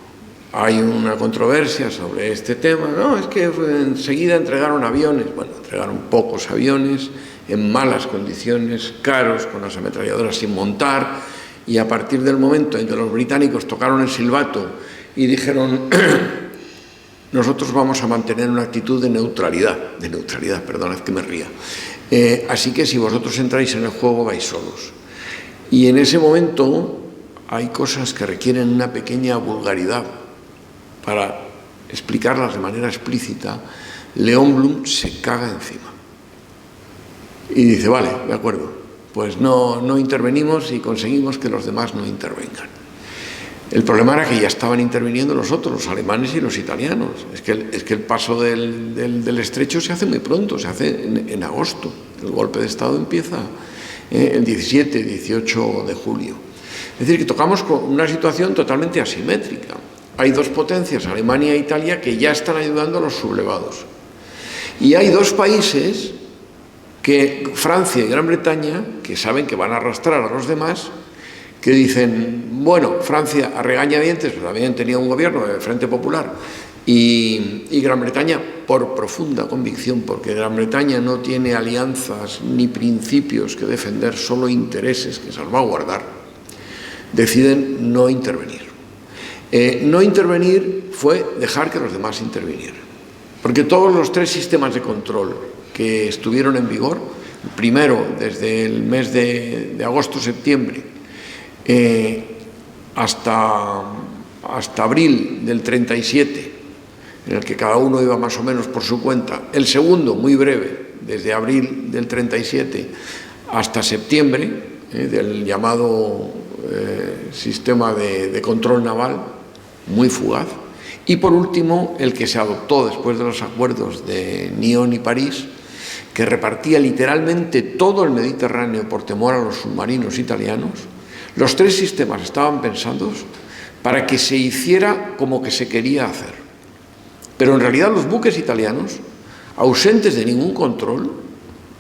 B: Hay una controversia sobre este tema. No, es que enseguida entregaron aviones. Bueno, entregaron pocos aviones, en malas condiciones, caros, con las ametralladoras sin montar, y a partir del momento en que los británicos tocaron el silbato y dijeron nosotros vamos a mantener una actitud de neutralidad, perdonad que me ría, así que si vosotros entráis en el juego vais solos. Y en ese momento hay cosas que requieren una pequeña vulgaridad para explicarlas de manera explícita. León Blum se caga encima y dice, vale, de acuerdo, pues no intervenimos y conseguimos que los demás no intervengan. El problema era que ya estaban interviniendo los otros, los alemanes y los italianos. Es que el paso del estrecho se hace muy pronto, se hace en agosto. El golpe de Estado empieza el 17, 18 de julio. Es decir, que tocamos con una situación totalmente asimétrica. Hay dos potencias, Alemania e Italia, que ya están ayudando a los sublevados. Y hay dos países, Francia y Gran Bretaña, que saben que van a arrastrar a los demás, que dicen, bueno, Francia a regañadientes, pero también tenía un gobierno del Frente Popular, y Gran Bretaña, por profunda convicción, porque Gran Bretaña no tiene alianzas ni principios que defender, solo intereses que salvaguardar, deciden no intervenir. No intervenir fue dejar que los demás intervinieran, porque todos los tres sistemas de control que estuvieron en vigor, primero desde el mes de agosto-septiembre, hasta abril del 37, en el que cada uno iba más o menos por su cuenta. El segundo, muy breve, desde abril del 37 hasta septiembre, del llamado sistema de control naval, muy fugaz. Y por último, el que se adoptó después de los acuerdos de Nyon y París, que repartía literalmente todo el Mediterráneo por temor a los submarinos italianos. Los tres sistemas estaban pensados para que se hiciera como que se quería hacer. Pero en realidad los buques italianos, ausentes de ningún control,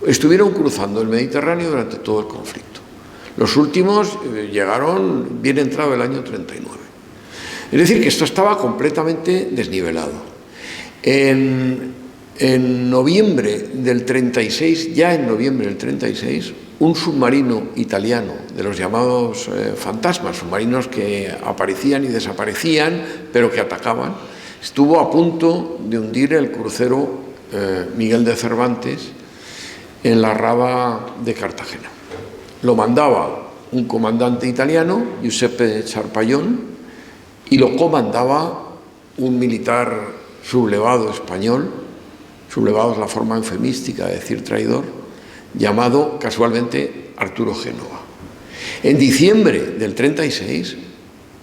B: estuvieron cruzando el Mediterráneo durante todo el conflicto. Los últimos llegaron bien entrado el año 39. Es decir, que esto estaba completamente desnivelado. En noviembre del 36, ya en noviembre del 36, un submarino italiano, de los llamados fantasmas, submarinos que aparecían y desaparecían, pero que atacaban, estuvo a punto de hundir el crucero Miguel de Cervantes en la rada de Cartagena. Lo mandaba un comandante italiano, Giuseppe Charpallón, y lo comandaba un militar sublevado español. Sublevado es la forma eufemística de decir traidor, llamado casualmente Arturo Génova. En diciembre del 36,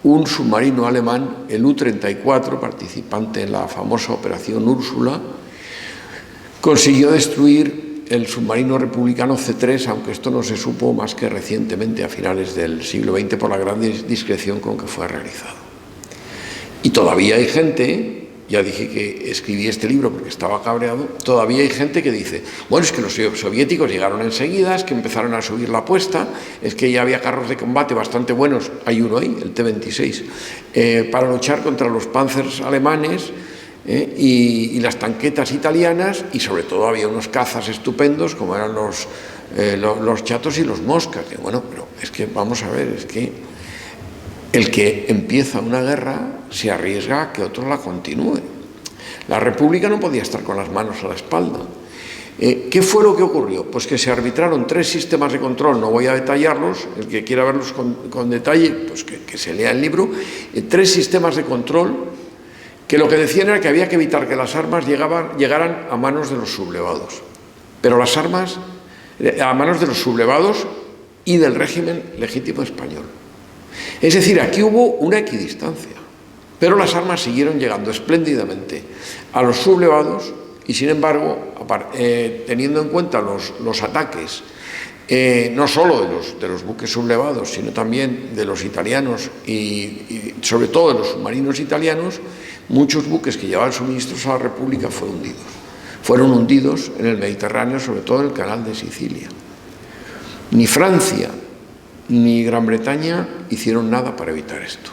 B: un submarino alemán, el U-34, participante en la famosa Operación Úrsula, consiguió destruir el submarino republicano C-3, aunque esto no se supo más que recientemente, a finales del siglo XX, por la gran discreción con que fue realizado. Y todavía hay gente... Ya dije que escribí este libro porque estaba cabreado. Todavía hay gente que dice, bueno, es que los soviéticos llegaron enseguida, es que empezaron a subir la apuesta, es que ya había carros de combate bastante buenos, hay uno ahí, el T-26, para luchar contra los Panzers alemanes y las tanquetas italianas, y sobre todo había unos cazas estupendos como eran los Chatos y los Mosca, que bueno, pero es que vamos a ver, es que el que empieza una guerra se arriesga a que otro la continúe. La República no podía estar con las manos a la espalda. ¿Qué fue lo que ocurrió? Pues que se arbitraron tres sistemas de control, no voy a detallarlos, el que quiera verlos con detalle, pues que se lea el libro, tres sistemas de control que lo que decían era que había que evitar que las armas llegaran a manos de los sublevados. Pero las armas, a manos de los sublevados y del régimen legítimo español. Es decir, aquí hubo una equidistancia. Pero las armas siguieron llegando espléndidamente a los sublevados y, sin embargo, teniendo en cuenta los ataques, no solo de los buques sublevados, sino también de los italianos y sobre todo de los submarinos italianos, muchos buques que llevaban suministros a la República fueron hundidos en el Mediterráneo, sobre todo en el Canal de Sicilia. Ni Francia ni Gran Bretaña hicieron nada para evitar esto.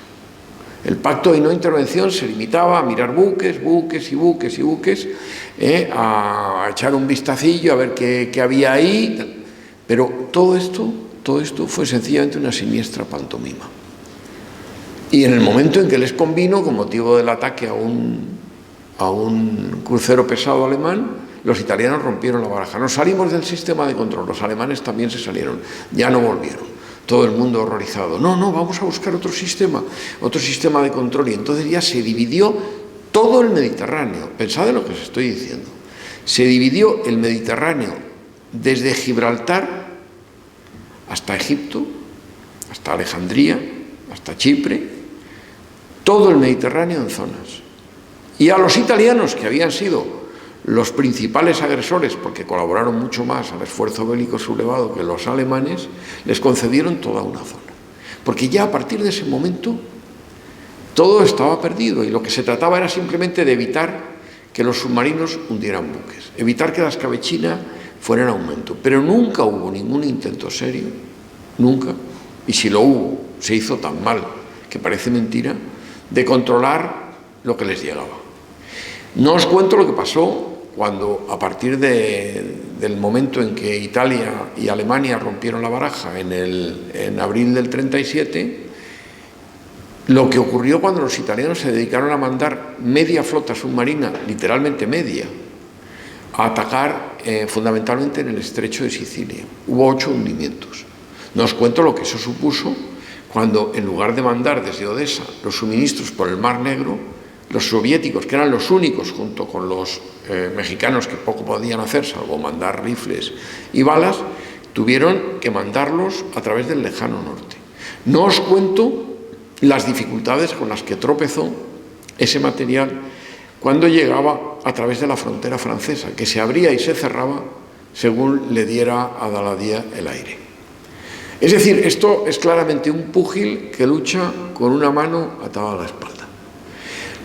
B: El pacto de no intervención se limitaba a mirar buques, a echar un vistacillo, a ver qué había ahí, pero todo esto fue sencillamente una siniestra pantomima. Y en el momento en que les convino, con motivo del ataque a un crucero pesado alemán, los italianos rompieron la baraja. Nos salimos del sistema de control, los alemanes también se salieron, ya no volvieron. Todo el mundo horrorizado. No, vamos a buscar otro sistema de control. Y entonces ya se dividió todo el Mediterráneo. Pensad en lo que os estoy diciendo. Se dividió el Mediterráneo desde Gibraltar hasta Egipto, hasta Alejandría, hasta Chipre, todo el Mediterráneo en zonas. Y a los italianos, que habían sido los principales agresores, porque colaboraron mucho más al esfuerzo bélico sublevado que los alemanes, les concedieron toda una zona. Porque ya a partir de ese momento todo estaba perdido y lo que se trataba era simplemente de evitar que los submarinos hundieran buques, evitar que la escabechina fuera en aumento. Pero nunca hubo ningún intento serio, nunca, y si lo hubo, se hizo tan mal que parece mentira, de controlar lo que les llegaba. No os cuento lo que pasó cuando, a partir del momento en que Italia y Alemania rompieron la baraja en abril del 37, lo que ocurrió cuando los italianos se dedicaron a mandar media flota submarina, literalmente media, a atacar fundamentalmente en el estrecho de Sicilia. Hubo 8 hundimientos. No os cuento lo que eso supuso cuando, en lugar de mandar desde Odesa los suministros por el Mar Negro, los soviéticos, que eran los únicos, junto con los mexicanos, que poco podían hacer, salvo mandar rifles y balas, tuvieron que mandarlos a través del lejano norte. No os cuento las dificultades con las que tropezó ese material cuando llegaba a través de la frontera francesa, que se abría y se cerraba según le diera a Daladier el aire. Es decir, esto es claramente un púgil que lucha con una mano atada a la espalda.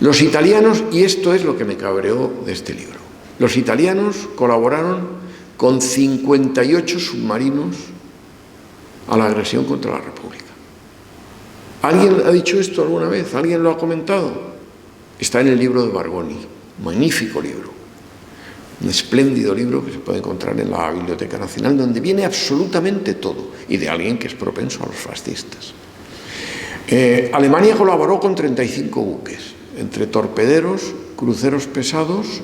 B: Los italianos, y esto es lo que me cabreó de este libro, los italianos colaboraron con 58 submarinos a la agresión contra la República. ¿Alguien ha dicho esto alguna vez? ¿Alguien lo ha comentado? Está en el libro de Bargoni, magnífico libro, un espléndido libro que se puede encontrar en la Biblioteca Nacional, donde viene absolutamente todo, y de alguien que es propenso a los fascistas. Alemania colaboró con 35 buques, entre torpederos, cruceros pesados,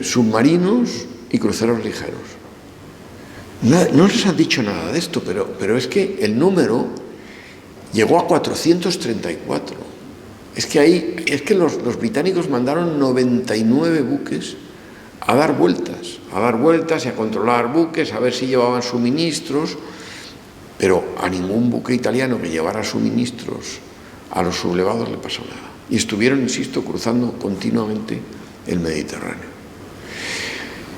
B: submarinos y cruceros ligeros. No les han dicho nada de esto, pero es que el número llegó a 434. Es que los británicos mandaron 99 buques a dar vueltas y a controlar buques, a ver si llevaban suministros, pero a ningún buque italiano que llevara suministros a los sublevados le pasó nada. Y estuvieron, insisto, cruzando continuamente el Mediterráneo.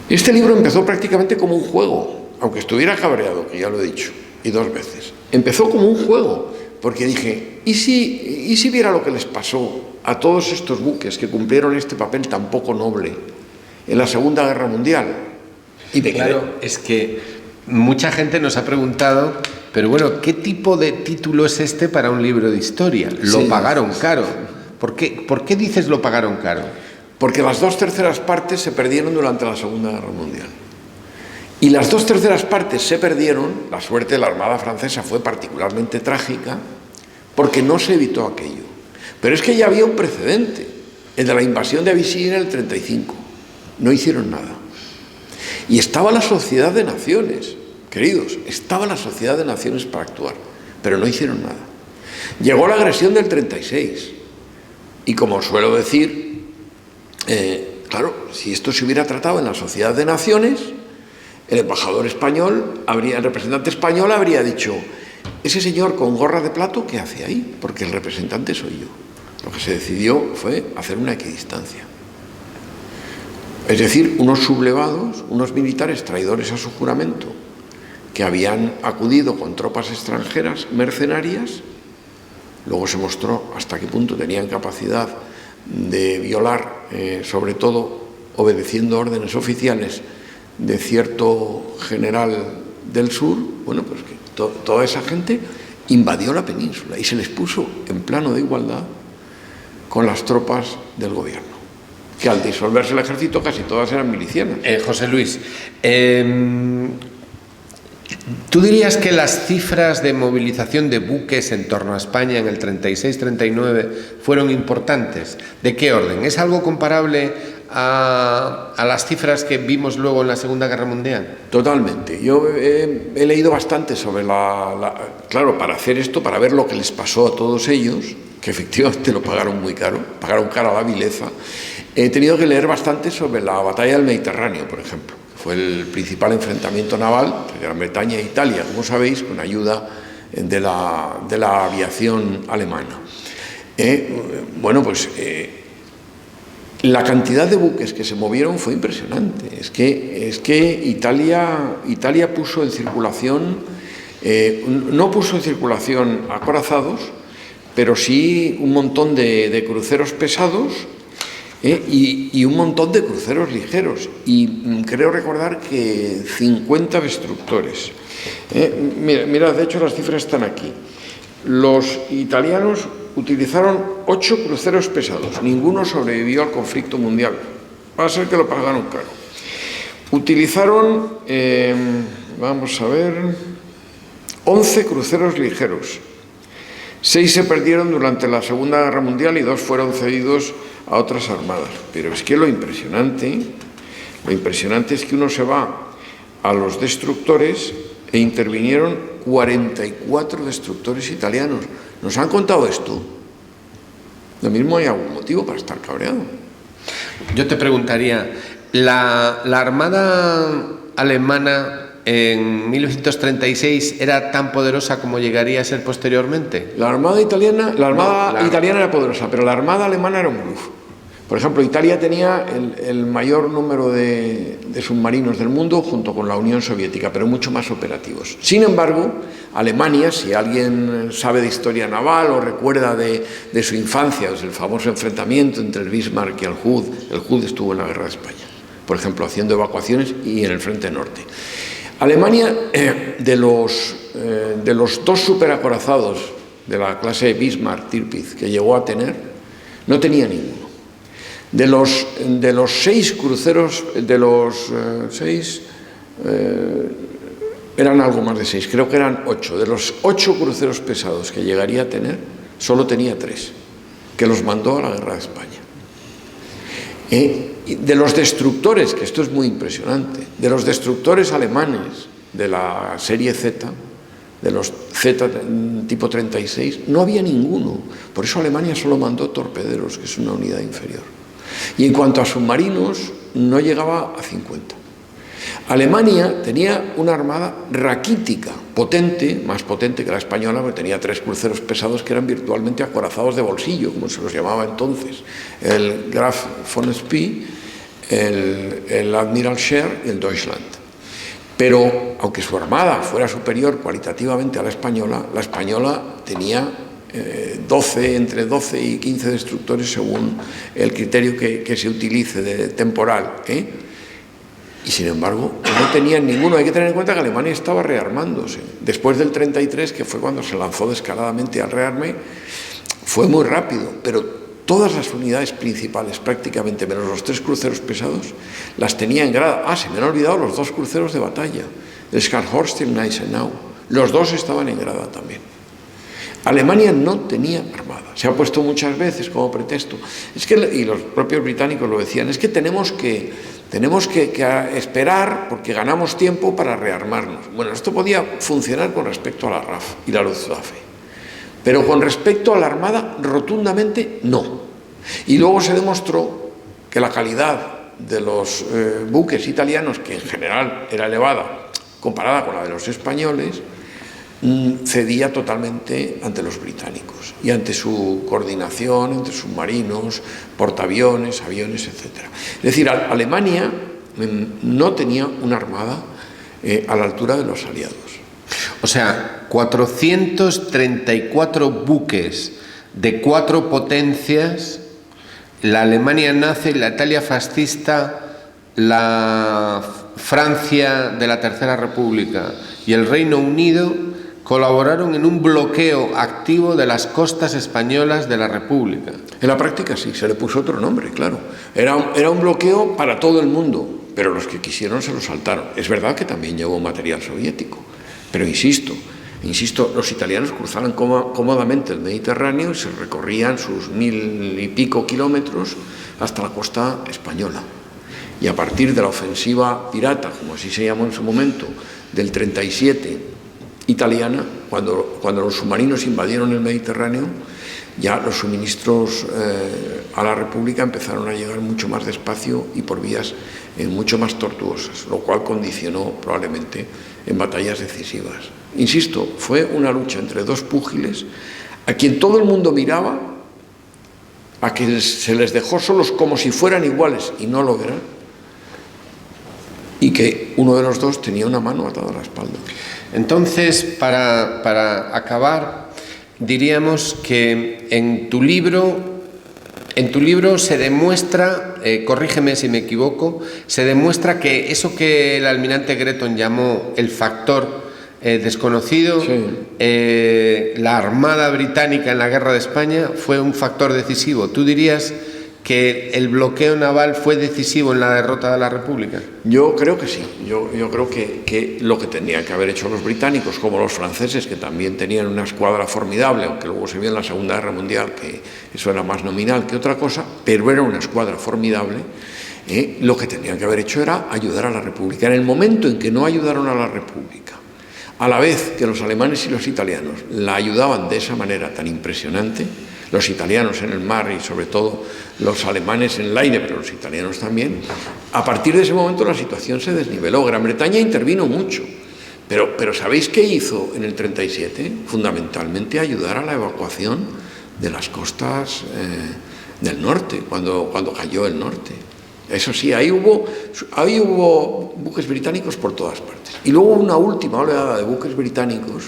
B: Este libro empezó prácticamente como un juego, aunque estuviera cabreado, que ya lo he dicho, y 2 veces. Empezó como un juego, porque dije, ¿y si viera lo que les pasó a todos estos buques que cumplieron este papel tan poco noble en la Segunda Guerra Mundial? Y me quedé.
A: Claro, es que mucha gente nos ha preguntado, pero bueno, ¿qué tipo de título es este para un libro de historia? Lo pagaron caro. ¿Por qué dices lo pagaron caro?
B: Porque las 2/3 partes se perdieron durante la Segunda Guerra Mundial. Y las 2/3 partes se perdieron, la suerte de la Armada Francesa fue particularmente trágica, porque no se evitó aquello. Pero es que ya había un precedente, el de la invasión de Abisinia en el 35. No hicieron nada. Y estaba la Sociedad de Naciones, queridos, estaba la Sociedad de Naciones para actuar, pero no hicieron nada. Llegó la agresión del 36. Y como suelo decir, claro, si esto se hubiera tratado en la Sociedad de Naciones, el embajador español, el representante español habría dicho, ese señor con gorra de plato, ¿qué hace ahí? Porque el representante soy yo. Lo que se decidió fue hacer una equidistancia. Es decir, unos sublevados, unos militares traidores a su juramento, que habían acudido con tropas extranjeras mercenarias, luego se mostró hasta qué punto tenían capacidad de violar, sobre todo obedeciendo órdenes oficiales de cierto general del sur. Bueno, pues que toda esa gente invadió la península y se les puso en plano de igualdad con las tropas del gobierno, que al disolverse el ejército casi todas eran milicianas.
A: José Luis, ¿tú dirías que las cifras de movilización de buques en torno a España en el 36-39 fueron importantes? ¿De qué orden? ¿Es algo comparable a las cifras que vimos luego en la Segunda Guerra Mundial?
B: Totalmente. Yo he leído bastante sobre claro, para hacer esto, para ver lo que les pasó a todos ellos, que efectivamente lo pagaron muy caro, pagaron cara la vileza. He tenido que leer bastante sobre la batalla del Mediterráneo, por ejemplo. Fue el principal enfrentamiento naval entre Gran Bretaña e Italia, como sabéis, con ayuda de la aviación alemana. Bueno, pues la cantidad de buques que se movieron fue impresionante. Es que Italia puso en circulación, no puso en circulación acorazados, pero sí un montón de cruceros pesados, y un montón de cruceros ligeros, y creo recordar que 50 destructores. Mira, de hecho las cifras están aquí. Los italianos utilizaron 8 cruceros pesados, ninguno sobrevivió al conflicto mundial, va a ser que lo pagaron caro. Utilizaron, vamos a ver, 11 cruceros ligeros, 6 se perdieron durante la Segunda Guerra Mundial y 2 fueron cedidos a otras armadas. Pero es que lo impresionante es que uno se va a los destructores e intervinieron 44 destructores italianos. ¿Nos han contado esto? Lo mismo hay algún motivo para estar cabreado.
A: Yo te preguntaría, ¿la Armada alemana en 1936 era tan poderosa como llegaría a ser posteriormente?
B: La Armada italiana era poderosa, pero la Armada alemana era un bluff. Por ejemplo, Italia tenía el mayor número de submarinos del mundo junto con la Unión Soviética, pero mucho más operativos. Sin embargo, Alemania, si alguien sabe de historia naval o recuerda de su infancia, desde el famoso enfrentamiento entre el Bismarck y el Hood estuvo en la Guerra de España, por ejemplo, haciendo evacuaciones y en el frente norte. Alemania, de los 2 superacorazados de la clase Bismarck, Tirpitz, que llegó a tener, no tenía ninguno. De los 6 cruceros, eran algo más de 6, creo que eran 8. De los 8 cruceros pesados que llegaría a tener, solo tenía 3, que los mandó a la Guerra de España. De los destructores, que esto es muy impresionante, de los destructores alemanes de la serie Z, de los Z tipo 36, no había ninguno. Por eso Alemania solo mandó torpederos, que es una unidad inferior. Y en cuanto a submarinos, no llegaba a 50. Alemania tenía una armada raquítica, potente, más potente que la española, porque tenía 3 cruceros pesados que eran virtualmente acorazados de bolsillo, como se los llamaba entonces, el Graf von Spee, el Admiral Scheer y el Deutschland. Pero, aunque su armada fuera superior cualitativamente a la española tenía entre 12 y 15 destructores según el criterio que se utilice de temporal, y sin embargo no tenían ninguno. Hay que tener en cuenta que Alemania estaba rearmándose después del 33, que fue cuando se lanzó descaradamente al rearme. Fue muy rápido, pero todas las unidades principales, prácticamente menos los 3 cruceros pesados, las tenía en grada. Se me han olvidado los 2 cruceros de batalla, el Scharnhorst y el Gneisenau. Los 2 estaban en grada también. Alemania no tenía armada. Se ha puesto muchas veces como pretexto. Y los propios británicos lo decían, es que tenemos que esperar porque ganamos tiempo para rearmarnos. Bueno, esto podía funcionar con respecto a la RAF y la Luftwaffe, pero con respecto a la armada, rotundamente no. Y luego se demostró que la calidad de los buques italianos, que en general era elevada comparada con la de los españoles, cedía totalmente ante los británicos y ante su coordinación entre submarinos, portaaviones, aviones, etc. Es decir, Alemania no tenía una armada a la altura de los aliados.
A: O sea, 434 buques de 4 potencias, la Alemania nazi, la Italia fascista, la Francia de la Tercera República y el Reino Unido colaboraron en un bloqueo activo de las costas españolas de la República.
B: En la práctica sí, se le puso otro nombre, claro. Era un bloqueo para todo el mundo, pero los que quisieron se lo saltaron. Es verdad que también llevó material soviético, pero insisto, los italianos cruzaban cómodamente el Mediterráneo y se recorrían sus 1000 y pico kilómetros hasta la costa española. Y a partir de la ofensiva pirata, como así se llamó en su momento, del 37 italiana, cuando los submarinos invadieron el Mediterráneo, ya los suministros a la República empezaron a llegar mucho más despacio y por vías mucho más tortuosas, lo cual condicionó probablemente en batallas decisivas. Insisto, fue una lucha entre dos púgiles a quien todo el mundo miraba, a quien se les dejó solos como si fueran iguales y no lo eran, y que uno de los dos tenía una mano atada a la espalda.
A: Entonces, para acabar, diríamos que en tu libro se demuestra, corrígeme si me equivoco, se demuestra que eso que el almirante Gretton llamó el factor desconocido,
B: sí.
A: La Armada Británica en la Guerra de España fue un factor decisivo. ¿Tú dirías que el bloqueo naval fue decisivo en la derrota de la República?
B: Yo creo que sí. Yo creo que lo que tenían que haber hecho los británicos, como los franceses, que también tenían una escuadra formidable, aunque luego se vio en la Segunda Guerra Mundial que eso era más nominal que otra cosa, pero era una escuadra formidable, lo que tenían que haber hecho era ayudar a la República. En el momento en que no ayudaron a la República, a la vez que los alemanes y los italianos la ayudaban de esa manera tan impresionante, los italianos en el mar y sobre todo los alemanes en el aire, pero los italianos también, a partir de ese momento la situación se desniveló. Gran Bretaña intervino mucho, pero ¿sabéis qué hizo en el 37? Fundamentalmente ayudar a la evacuación de las costas del norte, cuando cayó el norte. Eso sí, ahí hubo buques británicos por todas partes. Y luego una última oleada de buques británicos,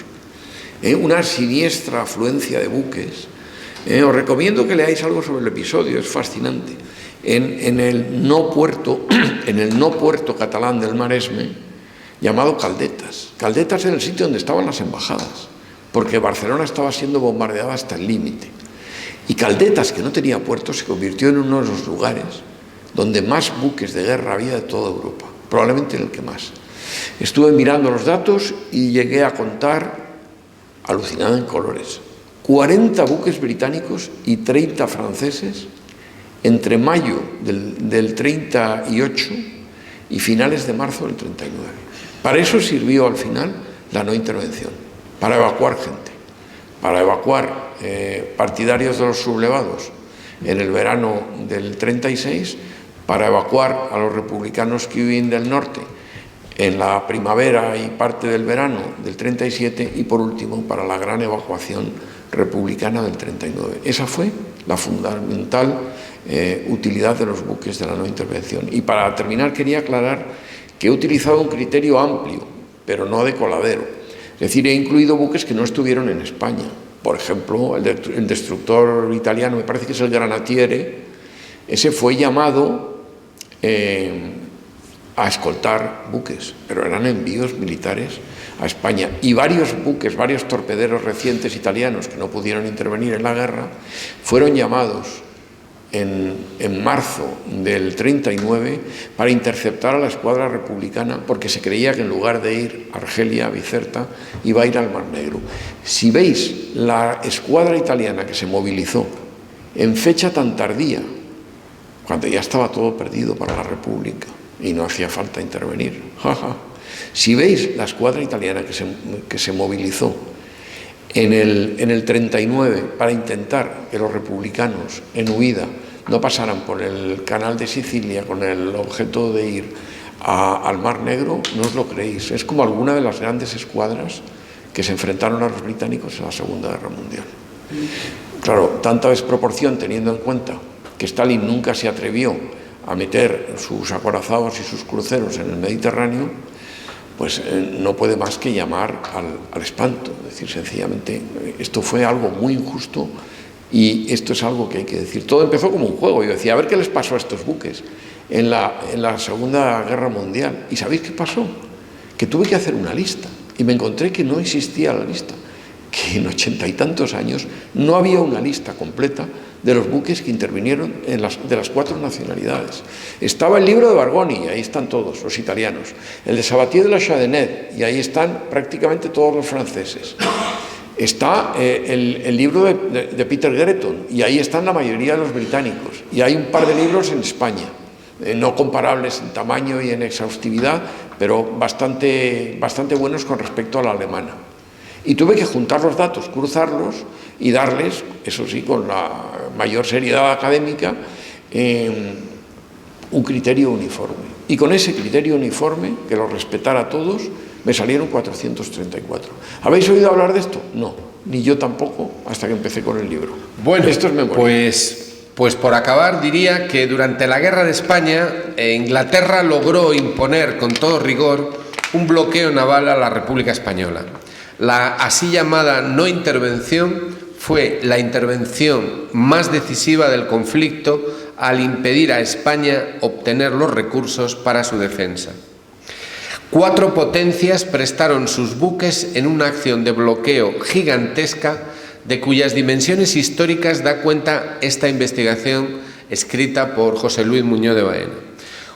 B: una siniestra afluencia de buques. Os recomiendo que leáis algo sobre el episodio, es fascinante. En el no puerto catalán del Maresme, llamado Caldetas. Caldetas era el sitio donde estaban las embajadas, porque Barcelona estaba siendo bombardeada hasta el límite. Y Caldetas, que no tenía puerto, se convirtió en uno de los lugares donde más buques de guerra había de toda Europa, probablemente en el que más. Estuve mirando los datos y llegué a contar, alucinado en colores, 40 buques británicos y 30 franceses entre mayo del 38 y finales de marzo del 39. Para eso sirvió al final la no intervención, para evacuar gente, para evacuar partidarios de los sublevados en el verano del 36, para evacuar a los republicanos que huían del norte en la primavera y parte del verano del 37 y por último para la gran evacuación republicana del 39. Esa fue la fundamental utilidad de los buques de la no intervención. Y para terminar quería aclarar que he utilizado un criterio amplio, pero no de coladero. Es decir, he incluido buques que no estuvieron en España. Por ejemplo, el destructor italiano, me parece que es el Granatiere, ese fue llamado a escoltar buques, pero eran envíos militares a España. Y varios buques, varios torpederos recientes italianos que no pudieron intervenir en la guerra, fueron llamados en marzo del 39 para interceptar a la escuadra republicana, porque se creía que en lugar de ir a Argelia, a Bizerta, iba a ir al Mar Negro. Si veis la escuadra italiana que se movilizó en fecha tan tardía, cuando ya estaba todo perdido para la República y no hacía falta intervenir. Si veis la escuadra italiana que se movilizó en el 39 para intentar que los republicanos en huida no pasaran por el canal de Sicilia con el objeto de ir al Mar Negro, no os lo creéis. Es como alguna de las grandes escuadras que se enfrentaron a los británicos en la Segunda Guerra Mundial. Claro, tanta desproporción teniendo en cuenta que Stalin nunca se atrevió a meter sus acorazados y sus cruceros en el Mediterráneo, pues no puede más que llamar al espanto. Es decir, sencillamente, esto fue algo muy injusto y esto es algo que hay que decir. Todo empezó como un juego. Yo decía, a ver qué les pasó a estos buques en la Segunda Guerra Mundial. ¿Y sabéis qué pasó? Que tuve que hacer una lista y me encontré que no existía la lista, que en 80 y tantos años no había una lista completa de los buques que intervinieron de las 4 nacionalidades. Estaba el libro de Bargoni, y ahí están todos los italianos, el de Sabatier de la Chaudenet, y ahí están prácticamente todos los franceses. Está el libro de Peter Gretton, y ahí están la mayoría de los británicos, y hay un par de libros en España, no comparables en tamaño y en exhaustividad, pero bastante buenos con respecto a la alemana. Y tuve que juntar los datos, cruzarlos y darles, eso sí, con la mayor seriedad académica, un criterio uniforme. Y con ese criterio uniforme, que lo respetara a todos, me salieron 434. ¿Habéis oído hablar de esto? No, ni yo tampoco, hasta que empecé con el libro.
A: Bueno,
B: esto es memoria.
A: Pues por acabar diría que durante la Guerra de España, Inglaterra logró imponer con todo rigor un bloqueo naval a la República Española. La así llamada no intervención fue la intervención más decisiva del conflicto al impedir a España obtener los recursos para su defensa. 4 potencias prestaron sus buques en una acción de bloqueo gigantesca de cuyas dimensiones históricas da cuenta esta investigación escrita por José Luis Muñoz de Baena.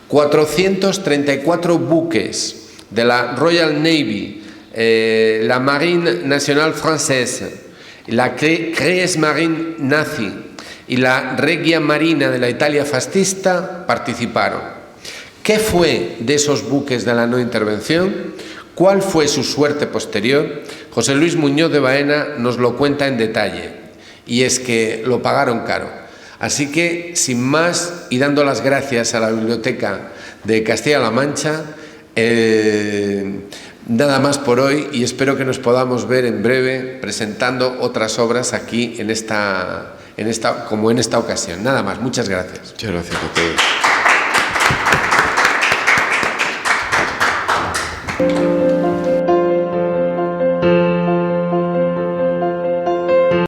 A: 434 buques de la Royal Navy, la Marine Nationale Française, la Kriegsmarine Nazi y la Regia Marina de la Italia fascista participaron. ¿Qué fue de esos buques de la no intervención? ¿Cuál fue su suerte posterior? José Luis Muñoz de Baena nos lo cuenta en detalle, y es que lo pagaron caro. Así que, sin más, y dando las gracias a la Biblioteca de Castilla-La Mancha, nada más por hoy, y espero que nos podamos ver en breve presentando otras obras aquí como en esta ocasión. Nada más, muchas gracias.
B: Muchas gracias a todos.